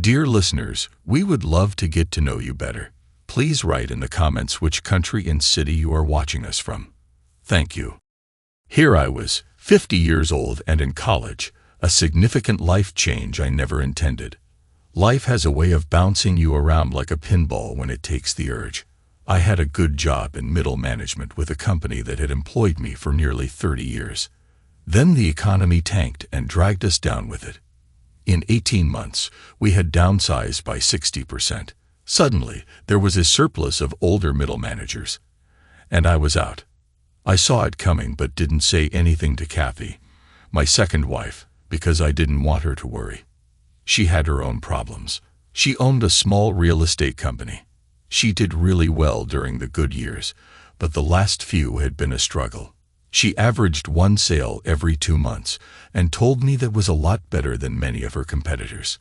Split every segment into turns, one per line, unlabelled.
Dear listeners, we would love to get to know you better. Please write in the comments which country and city you are watching us from. Thank you. Here I was, 50 years old and in college, a significant life change I never intended. Life has a way of bouncing you around like a pinball when it takes the urge. I had a good job in middle management with a company that had employed me for nearly 30 years. Then the economy tanked and dragged us down with it. In 18 months, we had downsized by 60%. Suddenly, there was a surplus of older middle managers. And I was out. I saw it coming but didn't say anything to Kathy, my second wife, because I didn't want her to worry. She had her own problems. She owned a small real estate company. She did really well during the good years, but the last few had been a struggle. She averaged one sale every 2 months and told me that was a lot better than many of her competitors.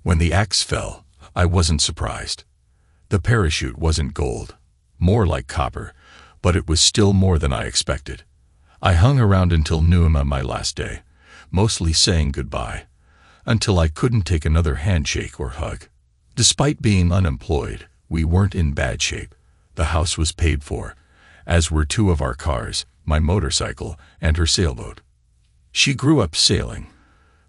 When the axe fell, I wasn't surprised. The parachute wasn't gold, more like copper, but it was still more than I expected. I hung around until noon on my last day, mostly saying goodbye, until I couldn't take another handshake or hug. Despite being unemployed, we weren't in bad shape. The house was paid for, as were 2 of our cars, my motorcycle, and her sailboat. She grew up sailing,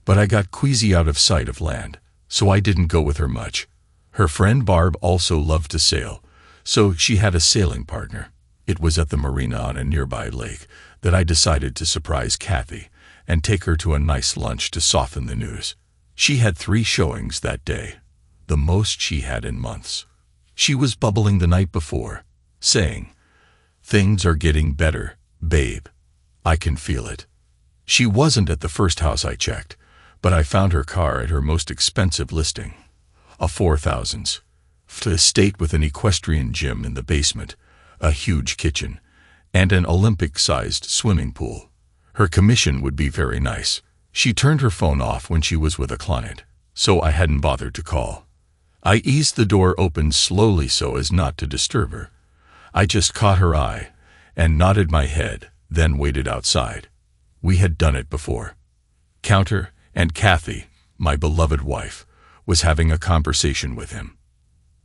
but I got queasy out of sight of land, so I didn't go with her much. Her friend Barb also loved to sail, so she had a sailing partner. It was at the marina on a nearby lake that I decided to surprise Kathy and take her to a nice lunch to soften the news. She had 3 showings that day, the most she had in months. She was bubbling the night before, saying, "Things are getting better, babe. I can feel it." She wasn't at the first house I checked, but I found her car at her most expensive listing, a 4,000s estate with an equestrian gym in the basement, a huge kitchen, and an Olympic-sized swimming pool. Her commission would be very nice. She turned her phone off when she was with a client, so I hadn't bothered to call. I eased the door open slowly so as not to disturb her. I just caught her eye and nodded my head, then waited outside. We had done it before. Counter and Kathy, my beloved wife, was having a conversation with him.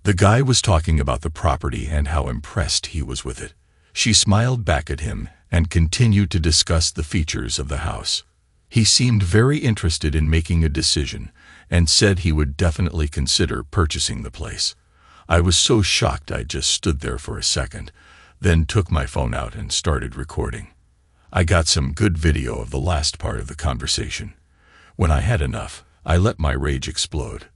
The guy was talking about the property and how impressed he was with it. She smiled back at him and continued to discuss the features of the house. He seemed very interested in making a decision and said he would definitely consider purchasing the place. I was so shocked I just stood there for a second, then took my phone out and started recording. I got some good video of the last part of the conversation. When I had enough, I let my rage explode.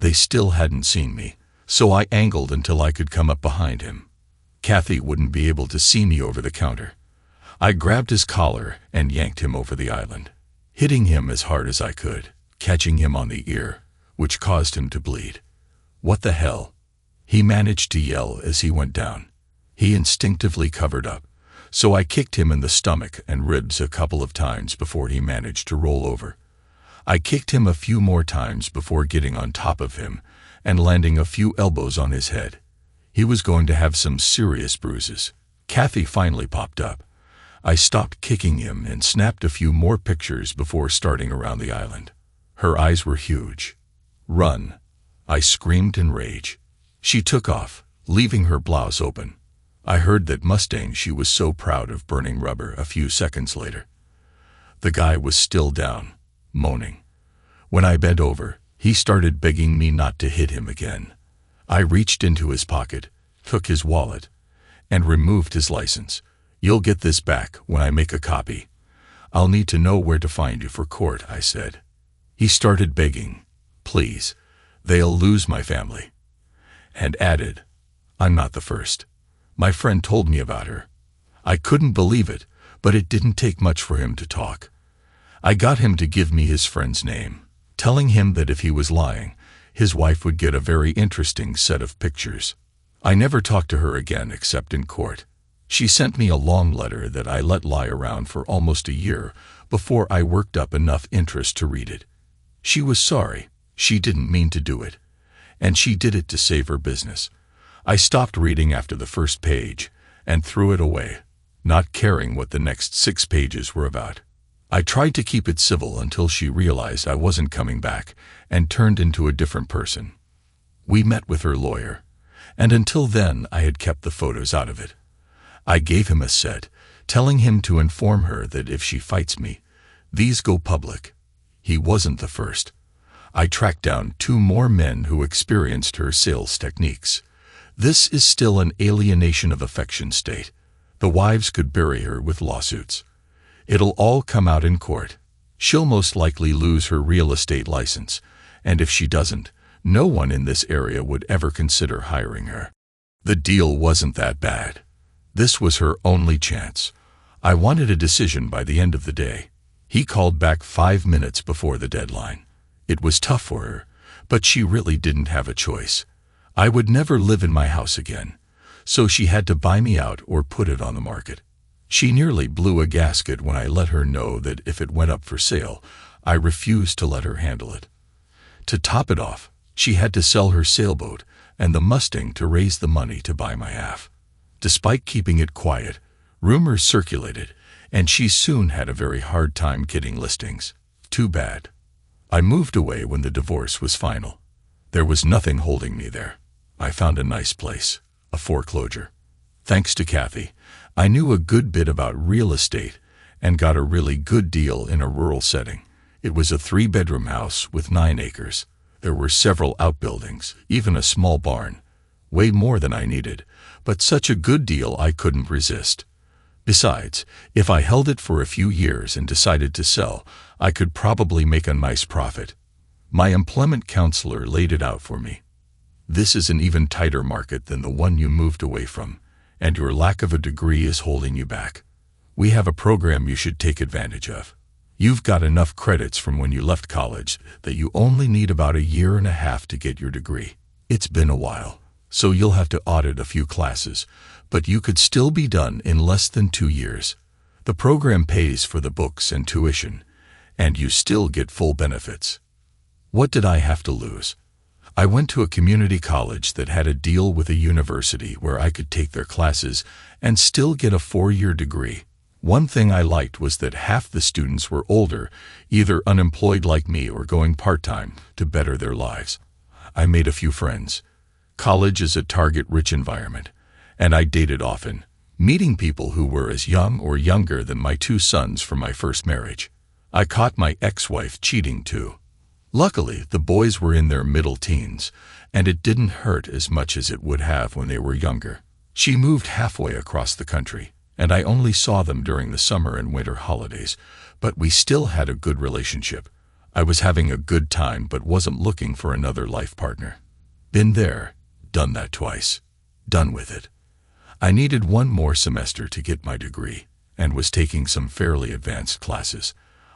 They still hadn't seen me, so I angled until I could come up behind him. Kathy wouldn't be able to see me over the counter. I grabbed his collar and yanked him over the island, hitting him as hard as I could, catching him on the ear, which caused him to bleed. "What the hell?" He managed to yell as he went down. He instinctively covered up, so I kicked him in the stomach and ribs a couple of times before he managed to roll over. I kicked him a few more times before getting on top of him and landing a few elbows on his head. He was going to have some serious bruises. Kathy finally popped up. I stopped kicking him and snapped a few more pictures before starting around the island. Her eyes were huge. "Run!" I screamed in rage. She took off, leaving her blouse open. I heard that Mustang she was so proud of burning rubber a few seconds later. The guy was still down, moaning. When I bent over, he started begging me not to hit him again. I reached into his pocket, took his wallet, and removed his license. "You'll get this back when I make a copy. I'll need to know where to find you for court," I said. He started begging, "Please, they'll lose my family," and added, "I'm not the first. My friend told me about her." I couldn't believe it, but it didn't take much for him to talk. I got him to give me his friend's name, telling him that if he was lying, his wife would get a very interesting set of pictures. I never talked to her again except in court. She sent me a long letter that I let lie around for almost a year before I worked up enough interest to read it. She was sorry. She didn't mean to do it, and she did it to save her business. I stopped reading after the first page and threw it away, not caring what the next 6 pages were about. I tried to keep it civil until she realized I wasn't coming back and turned into a different person. We met with her lawyer, and until then I had kept the photos out of it. I gave him a set, telling him to inform her that if she fights me, these go public. He wasn't the first. I tracked down 2 more men who experienced her sales techniques. This is still an alienation of affection state. The wives could bury her with lawsuits. It'll all come out in court. She'll most likely lose her real estate license, and if she doesn't, no one in this area would ever consider hiring her. The deal wasn't that bad. This was her only chance. I wanted a decision by the end of the day. He called back 5 minutes before the deadline. It was tough for her, but she really didn't have a choice. I would never live in my house again, so she had to buy me out or put it on the market. She nearly blew a gasket when I let her know that if it went up for sale, I refused to let her handle it. To top it off, she had to sell her sailboat and the Mustang to raise the money to buy my half. Despite keeping it quiet, rumors circulated, and she soon had a very hard time getting listings. Too bad. I moved away when the divorce was final. There was nothing holding me there. I found a nice place, a foreclosure. Thanks to Kathy, I knew a good bit about real estate and got a really good deal in a rural setting. It was a 3-bedroom house with 9 acres. There were several outbuildings, even a small barn. Way more than I needed, but such a good deal I couldn't resist. Besides, if I held it for a few years and decided to sell, I could probably make a nice profit. My employment counselor laid it out for me. This is an even tighter market than the one you moved away from, and your lack of a degree is holding you back. We have a program you should take advantage of. You've got enough credits from when you left college that you only need about 1.5 years to get your degree. It's been a while, so you'll have to audit a few classes, but you could still be done in less than 2 years. The program pays for the books and tuition, and you still get full benefits. What did I have to lose? I went to a community college that had a deal with a university where I could take their classes and still get a 4-year degree. One thing I liked was that half the students were older, either unemployed like me or going part-time to better their lives. I made a few friends. College is a target-rich environment, and I dated often, meeting people who were as young or younger than my 2 sons from my first marriage. I caught my ex-wife cheating too. Luckily, the boys were in their middle teens, and it didn't hurt as much as it would have when they were younger. She moved halfway across the country, and I only saw them during the summer and winter holidays, but we still had a good relationship. I was having a good time but wasn't looking for another life partner. Been there, done that twice. Done with it. I needed 1 more semester to get my degree, and was taking some fairly advanced classes.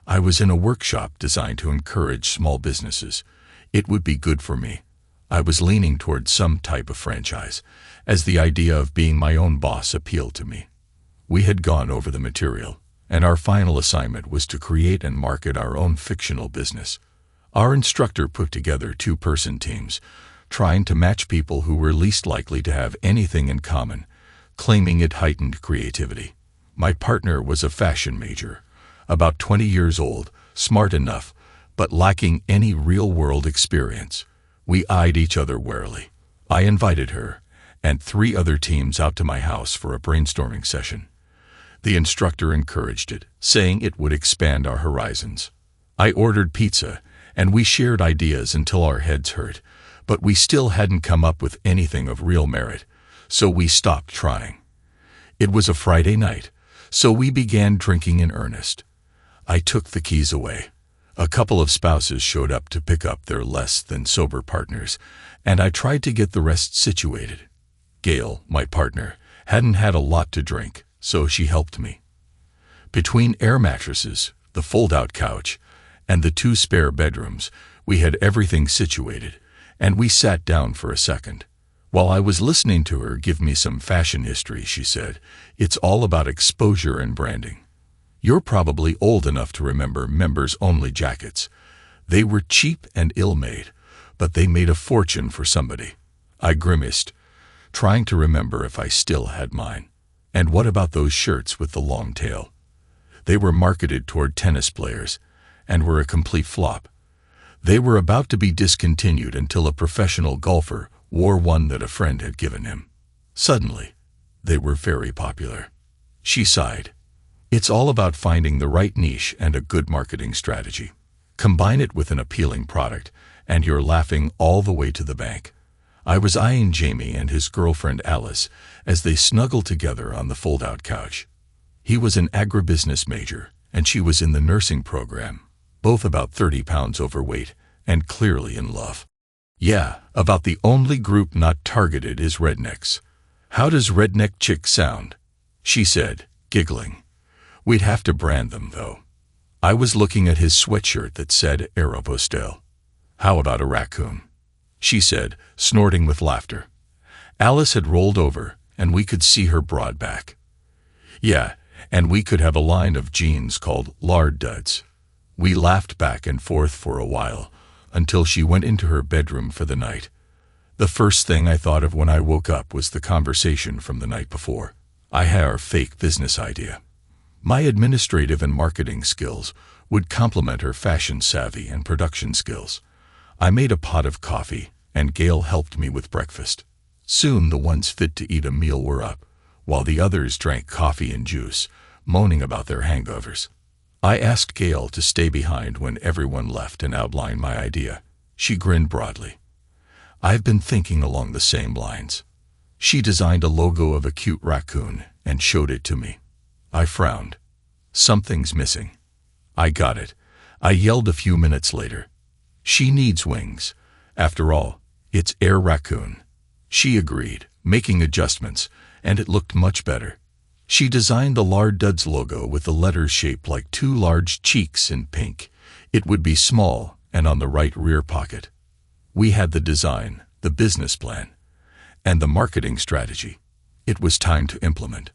I was in a workshop designed to encourage small businesses. It would be good for me. I was leaning toward some type of franchise, as the idea of being my own boss appealed to me. We had gone over the material, and our final assignment was to create and market our own fictional business. Our instructor put together 2-person teams, trying to match people who were least likely to have anything in common, claiming it heightened creativity. My partner was a fashion major, about 20 years old, smart enough, but lacking any real-world experience. We eyed each other warily. I invited her and 3 other teams out to my house for a brainstorming session. The instructor encouraged it, saying it would expand our horizons. I ordered pizza, and we shared ideas until our heads hurt, but we still hadn't come up with anything of real merit, so we stopped trying. It was a Friday night, so we began drinking in earnest. I took the keys away. A couple of spouses showed up to pick up their less-than-sober partners, and I tried to get the rest situated. Gail, my partner, hadn't had a lot to drink, so she helped me. Between air mattresses, the fold-out couch, and the 2 spare bedrooms, we had everything situated, and we sat down for a second. While I was listening to her give me some fashion history, she said, "It's all about exposure and branding. You're probably old enough to remember members-only jackets. They were cheap and ill-made, but they made a fortune for somebody." I grimaced, trying to remember if I still had mine. "And what about those shirts with the long tail? They were marketed toward tennis players and were a complete flop. They were about to be discontinued until a professional golfer wore one that a friend had given him. Suddenly, they were very popular. She sighed. It's all about finding the right niche and a good marketing strategy. Combine it with an appealing product, and you're laughing all the way to the bank. I was eyeing Jamie and his girlfriend Alice as they snuggled together on the fold-out couch. He was an agribusiness major, and she was in the nursing program, both about 30 pounds overweight and clearly in love. Yeah, about the only group not targeted is rednecks. How does redneck chick sound? She said, giggling. We'd have to brand them, though. I was looking at his sweatshirt that said Aeropostale. How about a raccoon? She said, snorting with laughter. Alice had rolled over, and we could see her broad back. Yeah, and we could have a line of jeans called Lard Duds. We laughed back and forth for a while, until she went into her bedroom for the night. The first thing I thought of when I woke up was the conversation from the night before. I had our fake business idea. My administrative and marketing skills would complement her fashion savvy and production skills. I made a pot of coffee, and Gail helped me with breakfast. Soon the ones fit to eat a meal were up, while the others drank coffee and juice, moaning about their hangovers. I asked Gail to stay behind when everyone left and outline my idea. She grinned broadly. I've been thinking along the same lines. She designed a logo of a cute raccoon and showed it to me. I frowned. Something's missing. I got it. I yelled a few minutes later. She needs wings. After all, it's Air Raccoon. She agreed, making adjustments, and it looked much better. She designed the Lard Duds logo with the letters shaped like two large cheeks in pink. It would be small and on the right rear pocket. We had the design, the business plan, and the marketing strategy. It was time to implement.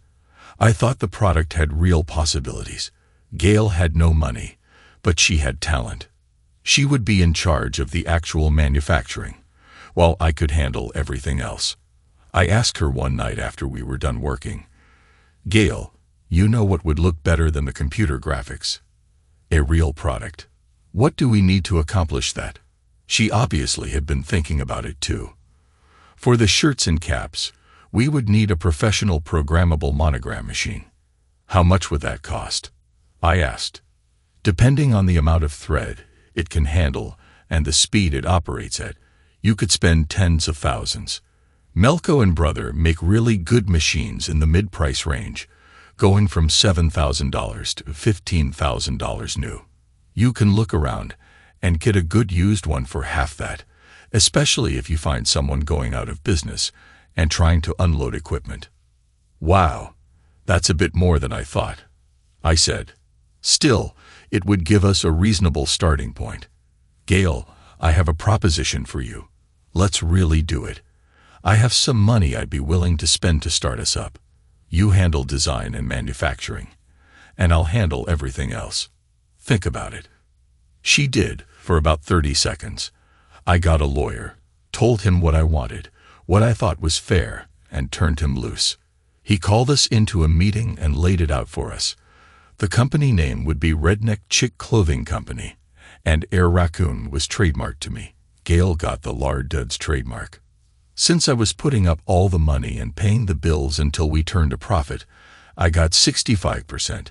I thought the product had real possibilities. Gail had no money, but she had talent. She would be in charge of the actual manufacturing, while I could handle everything else. I asked her one night after we were done working, Gail, you know what would look better than the computer graphics? A real product. What do we need to accomplish that? She obviously had been thinking about it too. For the shirts and caps, we would need a professional programmable monogram machine. How much would that cost? I asked. Depending on the amount of thread it can handle and the speed it operates at, you could spend tens of thousands. Melco and Brother make really good machines in the mid-price range, going from $7,000 to $15,000 new. You can look around and get a good used one for half that, especially if you find someone going out of business and trying to unload equipment. Wow, that's a bit more than I thought, I said. Still, it would give us a reasonable starting point. Gail, I have a proposition for you. Let's really do it. I have some money I'd be willing to spend to start us up. You handle design and manufacturing, and I'll handle everything else. Think about it. She did, for about 30 seconds. I got a lawyer, told him what I wanted, what I thought was fair, and turned him loose. He called us into a meeting and laid it out for us. The company name would be Redneck Chick Clothing Company, and Air Raccoon was trademarked to me. Gail got the Lard Duds trademark. Since I was putting up all the money and paying the bills until we turned a profit, I got 65%,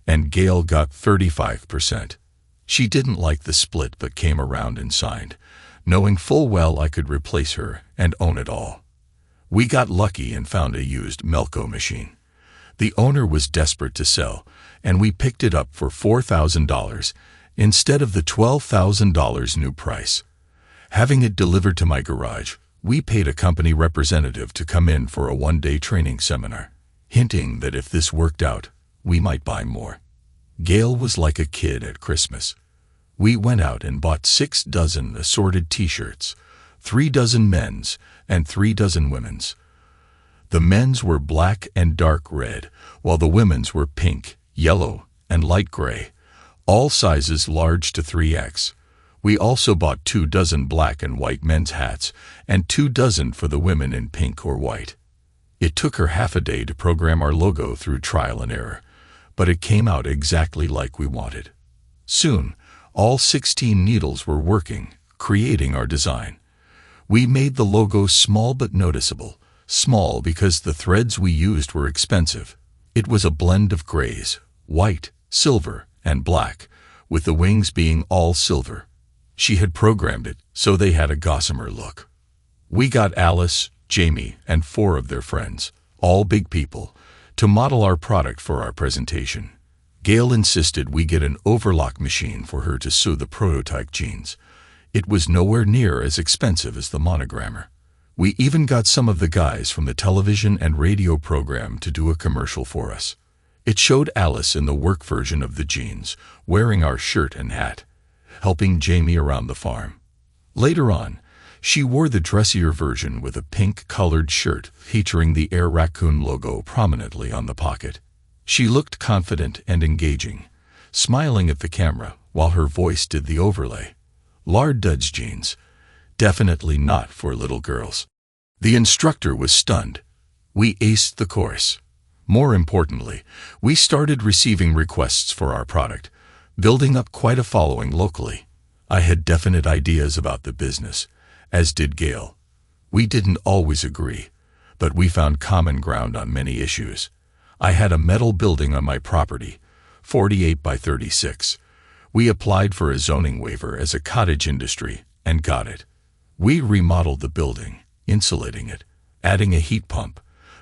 and Gail got 35%. She didn't like the split but came around and signed, knowing full well I could replace her and own it all. We got lucky and found a used Melco machine. The owner was desperate to sell, and we picked it up for $4,000 instead of the $12,000 new price. Having it delivered to my garage, we paid a company representative to come in for a one-day training seminar, hinting that if this worked out, we might buy more. Gail was like a kid at Christmas. We went out and bought 6 dozen assorted t-shirts, 3 dozen men's and 3 dozen women's. The men's were black and dark red, while the women's were pink, yellow, and light gray, all sizes large to 3X. We also bought 2 dozen black and white men's hats and 2 dozen for the women in pink or white. It took her half a day to program our logo through trial and error, but it came out exactly like we wanted. Soon, all 16 needles were working, creating our design. We made the logo small but noticeable, small because the threads we used were expensive. It was a blend of grays, white, silver, and black, with the wings being all silver. She had programmed it so they had a gossamer look. We got Alice, Jamie, and 4 of their friends, all big people, to model our product for our presentation. Gail insisted we get an overlock machine for her to sew the prototype jeans. It was nowhere near as expensive as the monogrammer. We even got some of the guys from the television and radio program to do a commercial for us. It showed Alice in the work version of the jeans, wearing our shirt and hat, helping Jamie around the farm. Later on, she wore the dressier version with a pink-colored shirt featuring the Air Raccoon logo prominently on the pocket. She looked confident and engaging, smiling at the camera while her voice did the overlay. Lard duds jeans. Definitely not for little girls. The instructor was stunned. We aced the course. More importantly, we started receiving requests for our product, building up quite a following locally. I had definite ideas about the business, as did Gail. We didn't always agree, but we found common ground on many issues. I had a metal building on my property, 48 by 36. We applied for a zoning waiver as a cottage industry and got it. We remodeled the building, insulating it, adding a heat pump,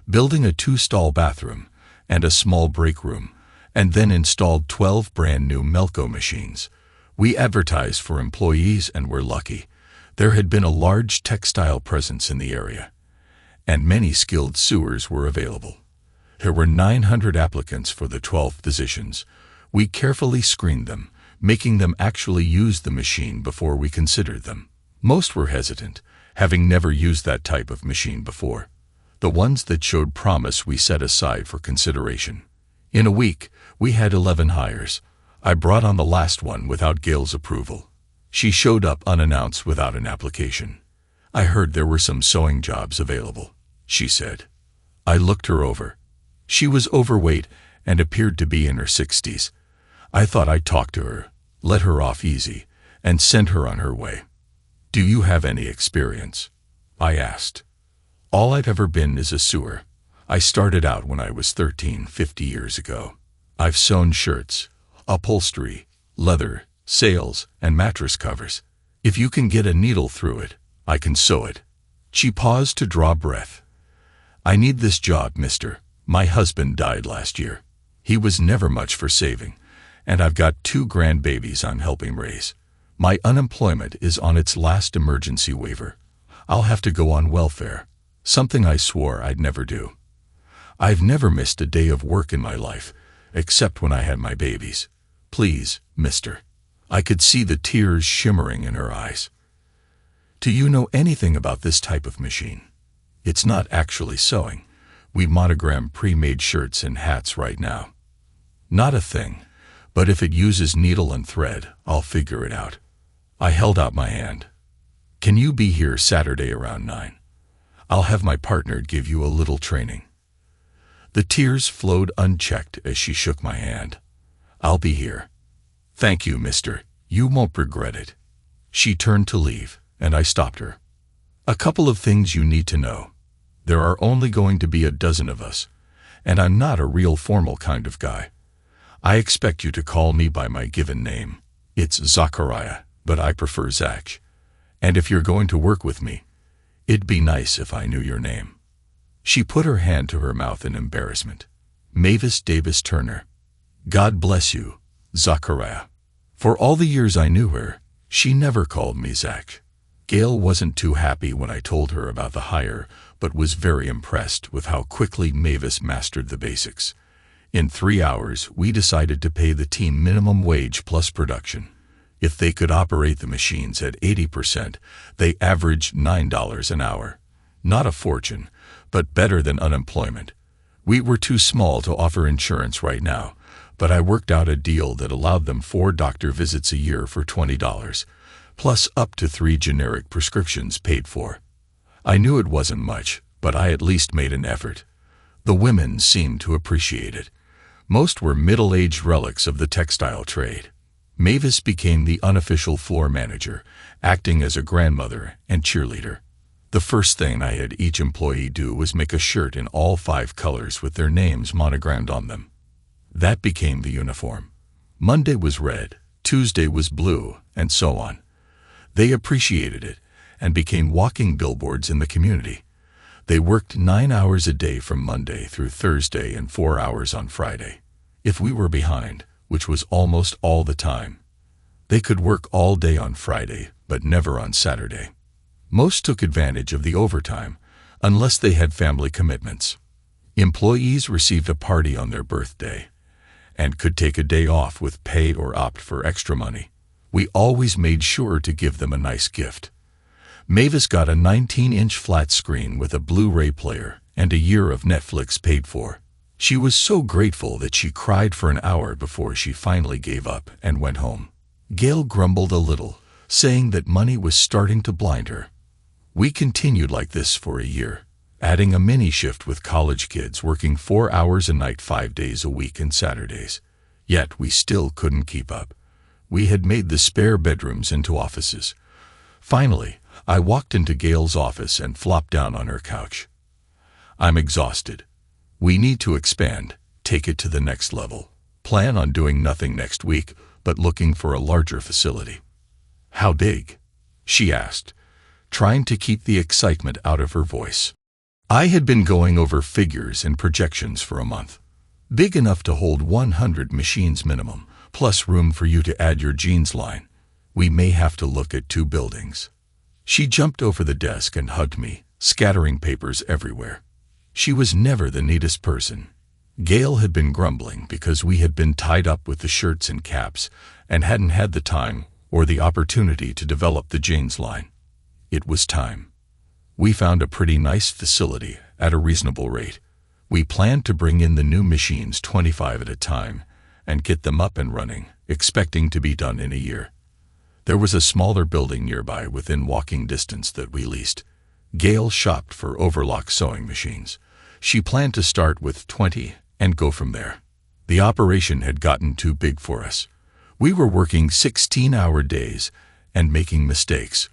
building a 2-stall bathroom and a small break room, and then installed 12 brand new Melco machines. We advertised for employees and were lucky. There had been a large textile presence in the area, and many skilled sewers were available. There were 900 applicants for the 12 positions. We carefully screened them, making them actually use the machine before we considered them. Most were hesitant, having never used that type of machine before. The ones that showed promise we set aside for consideration. In a week, we had 11 hires. I brought on the last one without Gail's approval. She showed up unannounced without an application. I heard there were some sewing jobs available, she said. I looked her over. She was overweight and appeared to be in her 60s. I thought I'd talk to her, let her off easy, and send her on her way. Do you have any experience? I asked. All I've ever been is a sewer. I started out when I was 13, 50 years ago. I've sewn shirts, upholstery, leather, sails, and mattress covers. If you can get a needle through it, I can sew it. She paused to draw breath. I need this job, mister. My husband died last year. He was never much for saving, and I've got 2 grandbabies I'm helping raise. My unemployment is on its last emergency waiver. I'll have to go on welfare, something I swore I'd never do. I've never missed a day of work in my life, except when I had my babies. Please, mister. I could see the tears shimmering in her eyes. Do you know anything about this type of machine? It's not actually sewing. We monogram pre-made shirts and hats right now. Not a thing, but if it uses needle and thread, I'll figure it out. I held out my hand. Can you be here Saturday around 9? I'll have my partner give you a little training. The tears flowed unchecked as she shook my hand. I'll be here. Thank you, mister. You won't regret it. She turned to leave, and I stopped her. A couple of things you need to know. There are only going to be a dozen of us, and I'm not a real formal kind of guy. I expect you to call me by my given name. It's Zachariah, but I prefer Zach. And if you're going to work with me, it'd be nice if I knew your name. She put her hand to her mouth in embarrassment. Mavis Davis Turner. God bless you, Zachariah. For all the years I knew her, she never called me Zach. Gail wasn't too happy when I told her about the hire, but was very impressed with how quickly Mavis mastered the basics. In 3 hours, we decided to pay the team minimum wage plus production. If they could operate the machines at 80%, they averaged $9 an hour. Not a fortune, but better than unemployment. We were too small to offer insurance right now, but I worked out a deal that allowed them 4 doctor visits a year for $20, plus up to 3 generic prescriptions paid for. I knew it wasn't much, but I at least made an effort. The women seemed to appreciate it. Most were middle-aged relics of the textile trade. Mavis became the unofficial floor manager, acting as a grandmother and cheerleader. The first thing I had each employee do was make a shirt in all 5 colors with their names monogrammed on them. That became the uniform. Monday was red, Tuesday was blue, and so on. They appreciated it and became walking billboards in the community. They worked 9 hours a day from Monday through Thursday and 4 hours on Friday. If we were behind, which was almost all the time, they could work all day on Friday, but never on Saturday. Most took advantage of the overtime, unless they had family commitments. Employees received a party on their birthday and could take a day off with pay or opt for extra money. We always made sure to give them a nice gift. Mavis got a 19-inch flat screen with a Blu-ray player and a year of Netflix paid for. She was so grateful that she cried for an hour before she finally gave up and went home. Gail grumbled a little, saying that money was starting to blind her. We continued like this for a year, adding a mini shift with college kids working 4 hours a night 5 days a week and Saturdays. Yet we still couldn't keep up. We had made the spare bedrooms into offices. Finally, I walked into Gail's office and flopped down on her couch. I'm exhausted. We need to expand, take it to the next level. Plan on doing nothing next week, but looking for a larger facility. How big? She asked, trying to keep the excitement out of her voice. I had been going over figures and projections for a month. Big enough to hold 100 machines minimum, plus room for you to add your jeans line. We may have to look at 2 buildings. She jumped over the desk and hugged me, scattering papers everywhere. She was never the neatest person. Gail had been grumbling because we had been tied up with the shirts and caps and hadn't had the time or the opportunity to develop the jeans line. It was time. We found a pretty nice facility at a reasonable rate. We planned to bring in the new machines 25 at a time and get them up and running, expecting to be done in a year. There was a smaller building nearby within walking distance that we leased. Gail shopped for overlock sewing machines. She planned to start with 20 and go from there. The operation had gotten too big for us. We were working 16-hour days and making mistakes.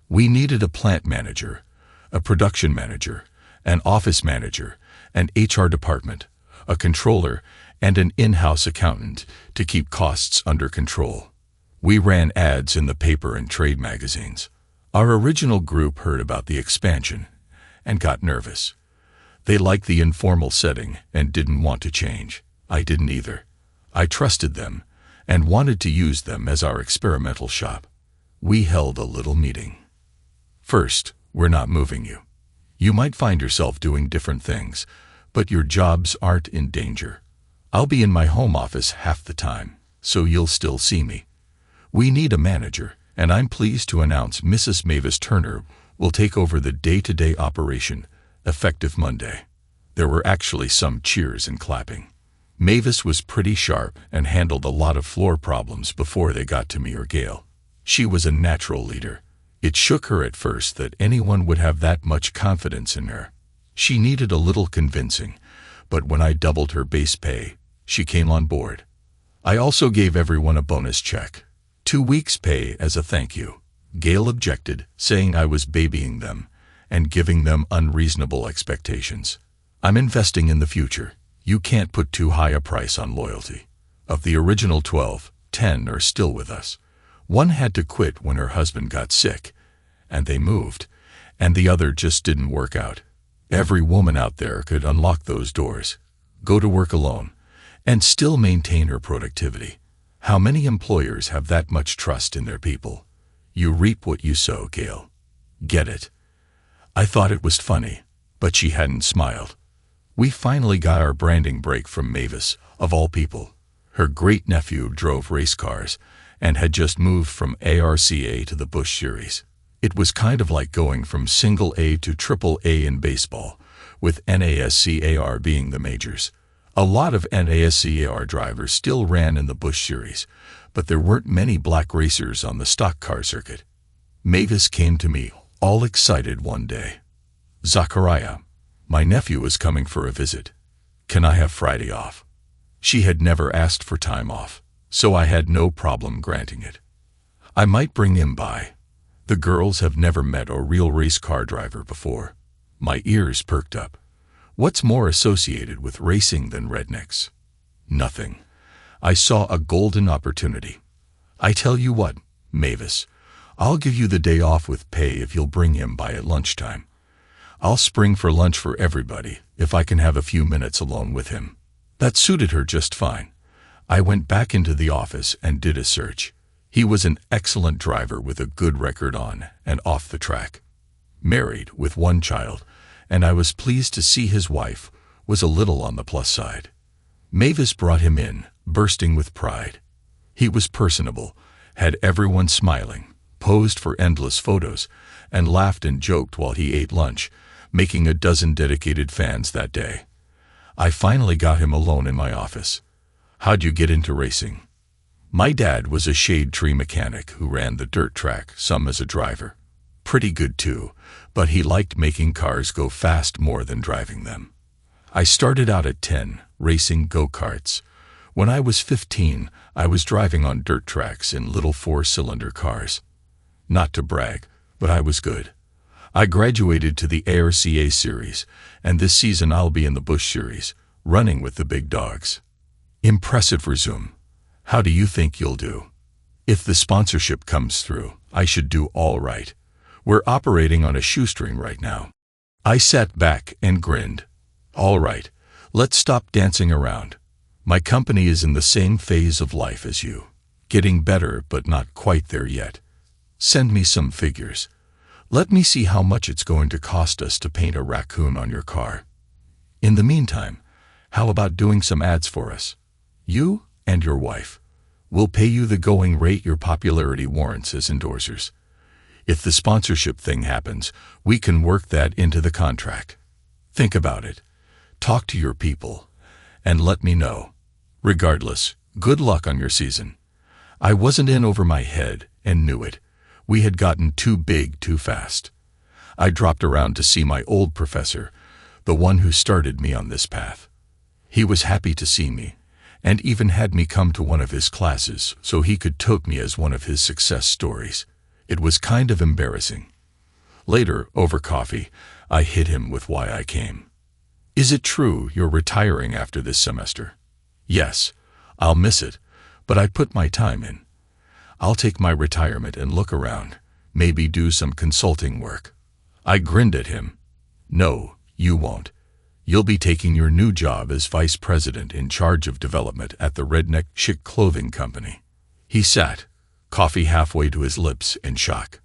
We needed a plant manager, a production manager, an office manager, an HR department, a controller, and an in-house accountant to keep costs under control. We ran ads in the paper and trade magazines. Our original group heard about the expansion and got nervous. They liked the informal setting and didn't want to change. I didn't either. I trusted them and wanted to use them as our experimental shop. We held a little meeting. First, we're not moving you. You might find yourself doing different things, but your jobs aren't in danger. I'll be in my home office half the time, so you'll still see me. We need a manager, and I'm pleased to announce Mrs. Mavis Turner will take over the day-to-day operation, effective Monday. There were actually some cheers and clapping. Mavis was pretty sharp and handled a lot of floor problems before they got to me or Gail. She was a natural leader. It shook her at first that anyone would have that much confidence in her. She needed a little convincing, but when I doubled her base pay, she came on board. I also gave everyone a bonus check, 2 weeks' pay as a thank you. Gail objected, saying I was babying them and giving them unreasonable expectations. I'm investing in the future. You can't put too high a price on loyalty. Of the original 12, 10 are still with us. One had to quit when her husband got sick, and they moved, and the other just didn't work out. Every woman out there could unlock those doors, go to work alone, and still maintain her productivity. How many employers have that much trust in their people? You reap what you sow, Gail. Get it? I thought it was funny, but she hadn't smiled. We finally got our branding break from Mavis, of all people. Her great-nephew drove race cars and had just moved from ARCA to the Busch Series. It was kind of like going from single A to triple A in baseball, with NASCAR being the majors. A lot of NASCAR drivers still ran in the Busch Series, but there weren't many black racers on the stock car circuit. Mavis came to me, all excited one day. "Zachariah, my nephew is coming for a visit. Can I have Friday off?" She had never asked for time off, so I had no problem granting it. I might bring him by. The girls have never met a real race car driver before. My ears perked up. What's more associated with racing than rednecks? Nothing. I saw a golden opportunity. I tell you what, Mavis, I'll give you the day off with pay if you'll bring him by at lunchtime. I'll spring for lunch for everybody if I can have a few minutes alone with him. That suited her just fine. I went back into the office and did a search. He was an excellent driver with a good record on and off the track. Married with one child, and I was pleased to see his wife was a little on the plus side. Mavis brought him in, bursting with pride. He was personable, had everyone smiling, posed for endless photos, and laughed and joked while he ate lunch, making a dozen dedicated fans that day. I finally got him alone in my office. How'd you get into racing? My dad was a shade tree mechanic who ran the dirt track, some as a driver. Pretty good too, but he liked making cars go fast more than driving them. I started out at 10, racing go-karts. When I was 15, I was driving on dirt tracks in little 4-cylinder cars. Not to brag, but I was good. I graduated to the ARCA series, and this season I'll be in the Busch series, running with the big dogs. Impressive, resume. How do you think you'll do? If the sponsorship comes through, I should do all right. We're operating on a shoestring right now. I sat back and grinned. All right, let's stop dancing around. My company is in the same phase of life as you. Getting better, but not quite there yet. Send me some figures. Let me see how much it's going to cost us to paint a raccoon on your car. In the meantime, how about doing some ads for us? You and your wife. We'll pay you the going rate your popularity warrants as endorsers. If the sponsorship thing happens, we can work that into the contract. Think about it. Talk to your people, and let me know. Regardless, good luck on your season. I wasn't in over my head and knew it. We had gotten too big too fast. I dropped around to see my old professor, the one who started me on this path. He was happy to see me, and even had me come to one of his classes so he could tote me as one of his success stories. It was kind of embarrassing. Later, over coffee, I hit him with why I came. Is it true you're retiring after this semester? Yes, I'll miss it, but I put my time in. I'll take my retirement and look around, maybe do some consulting work. I grinned at him. No, you won't. You'll be taking your new job as vice president in charge of development at the redneck chic clothing company. He sat, coffee halfway to his lips, in shock.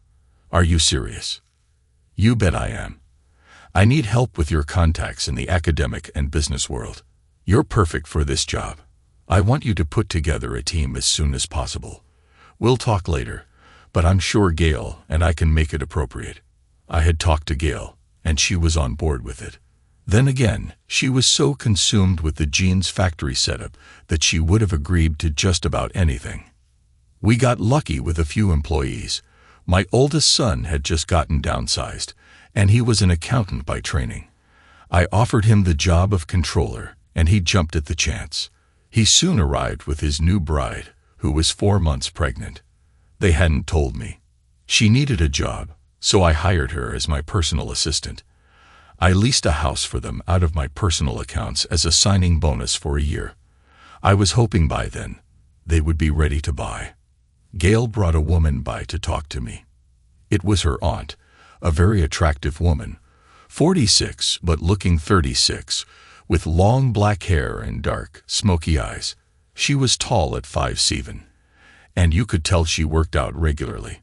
Are you serious? You bet I am. I need help with your contacts in the academic and business world. You're perfect for this job. I want you to put together a team as soon as possible. We'll talk later, but I'm sure Gail and I can make it appropriate. I had talked to Gail, and she was on board with it. Then again, she was so consumed with the jeans factory setup that she would have agreed to just about anything. We got lucky with a few employees. My oldest son had just gotten downsized, and he was an accountant by training. I offered him the job of controller, and he jumped at the chance. He soon arrived with his new bride, who was 4 months pregnant. They hadn't told me. She needed a job, so I hired her as my personal assistant. I leased a house for them out of my personal accounts as a signing bonus for a year. I was hoping by then they would be ready to buy. Gail brought a woman by to talk to me. It was her aunt, a very attractive woman, 46 but looking 36, with long black hair and dark, smoky eyes. She was tall at 5'7", and you could tell she worked out regularly.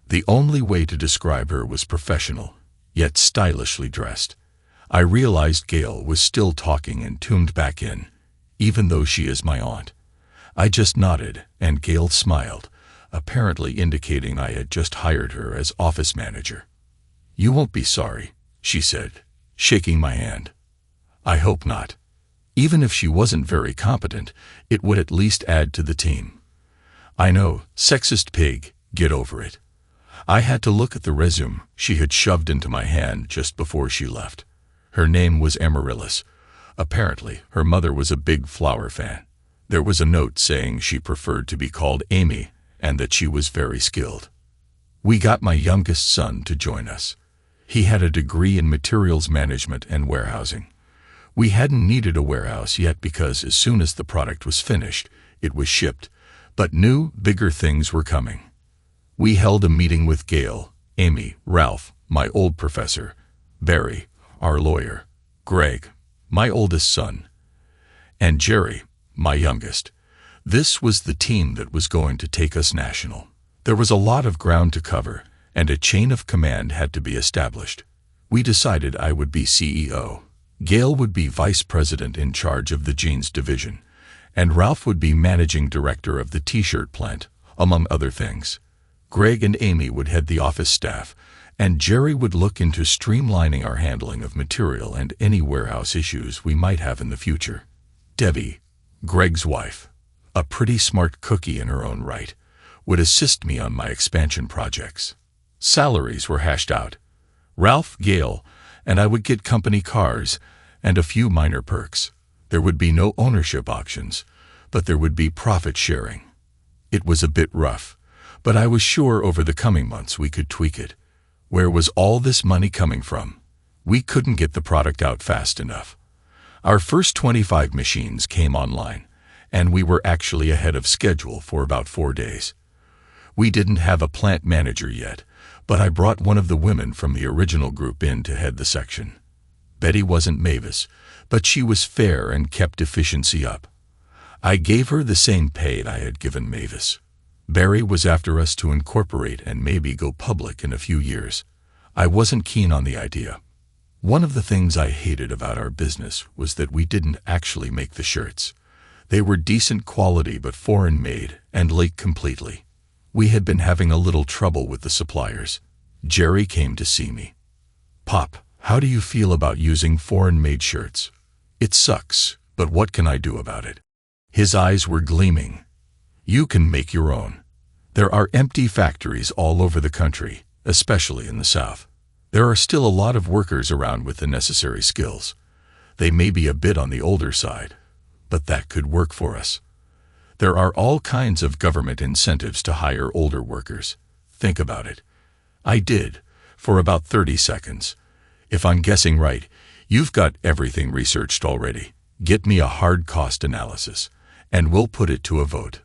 The only way to describe her was professional, yet stylishly dressed. I realized Gail was still talking and tuned back in, even though she is my aunt. I just nodded, and Gail smiled, apparently indicating I had just hired her as office manager. You won't be sorry, she said, shaking my hand. I hope not. Even if she wasn't very competent, it would at least add to the team. I know, sexist pig, get over it. I had to look at the resume she had shoved into my hand just before she left. Her name was Amaryllis. Apparently, her mother was a big Flower fan. There was a note saying she preferred to be called Amy and that she was very skilled. We got my youngest son to join us. He had a degree in materials management and warehousing. We hadn't needed a warehouse yet because as soon as the product was finished, it was shipped, but new, bigger things were coming. We held a meeting with Gail, Amy, Ralph, my old professor, Barry, our lawyer, Greg, my oldest son, and Jerry, my youngest. This was the team that was going to take us national. There was a lot of ground to cover, and a chain of command had to be established. We decided I would be CEO. Gail would be vice president in charge of the jeans division, and Ralph would be managing director of the t-shirt plant, among other things. Greg and Amy would head the office staff, and Jerry would look into streamlining our handling of material and any warehouse issues we might have in the future. Debbie, Greg's wife, a pretty smart cookie in her own right, would assist me on my expansion projects. Salaries were hashed out. Ralph, Gail, and I would get company cars and a few minor perks. There would be no ownership options, but there would be profit sharing. It was a bit rough, but I was sure over the coming months we could tweak it. Where was all this money coming from? We couldn't get the product out fast enough. Our first 25 machines came online, and we were actually ahead of schedule for about 4 days. We didn't have a plant manager yet, but I brought one of the women from the original group in to head the section. Betty wasn't Mavis, but she was fair and kept efficiency up. I gave her the same pay I had given Mavis. Barry was after us to incorporate and maybe go public in a few years. I wasn't keen on the idea. One of the things I hated about our business was that we didn't actually make the shirts. They were decent quality but foreign made and leaked completely. We had been having a little trouble with the suppliers. Jerry came to see me. "Pop, how do you feel about using foreign-made shirts? It sucks, but what can I do about it?" His eyes were gleaming. "You can make your own. There are empty factories all over the country, especially in the South. There are still a lot of workers around with the necessary skills. They may be a bit on the older side, but that could work for us. There are all kinds of government incentives to hire older workers. Think about it." I did, for about 30 seconds. "If I'm guessing right, you've got everything researched already. Get me a hard cost analysis, and we'll put it to a vote."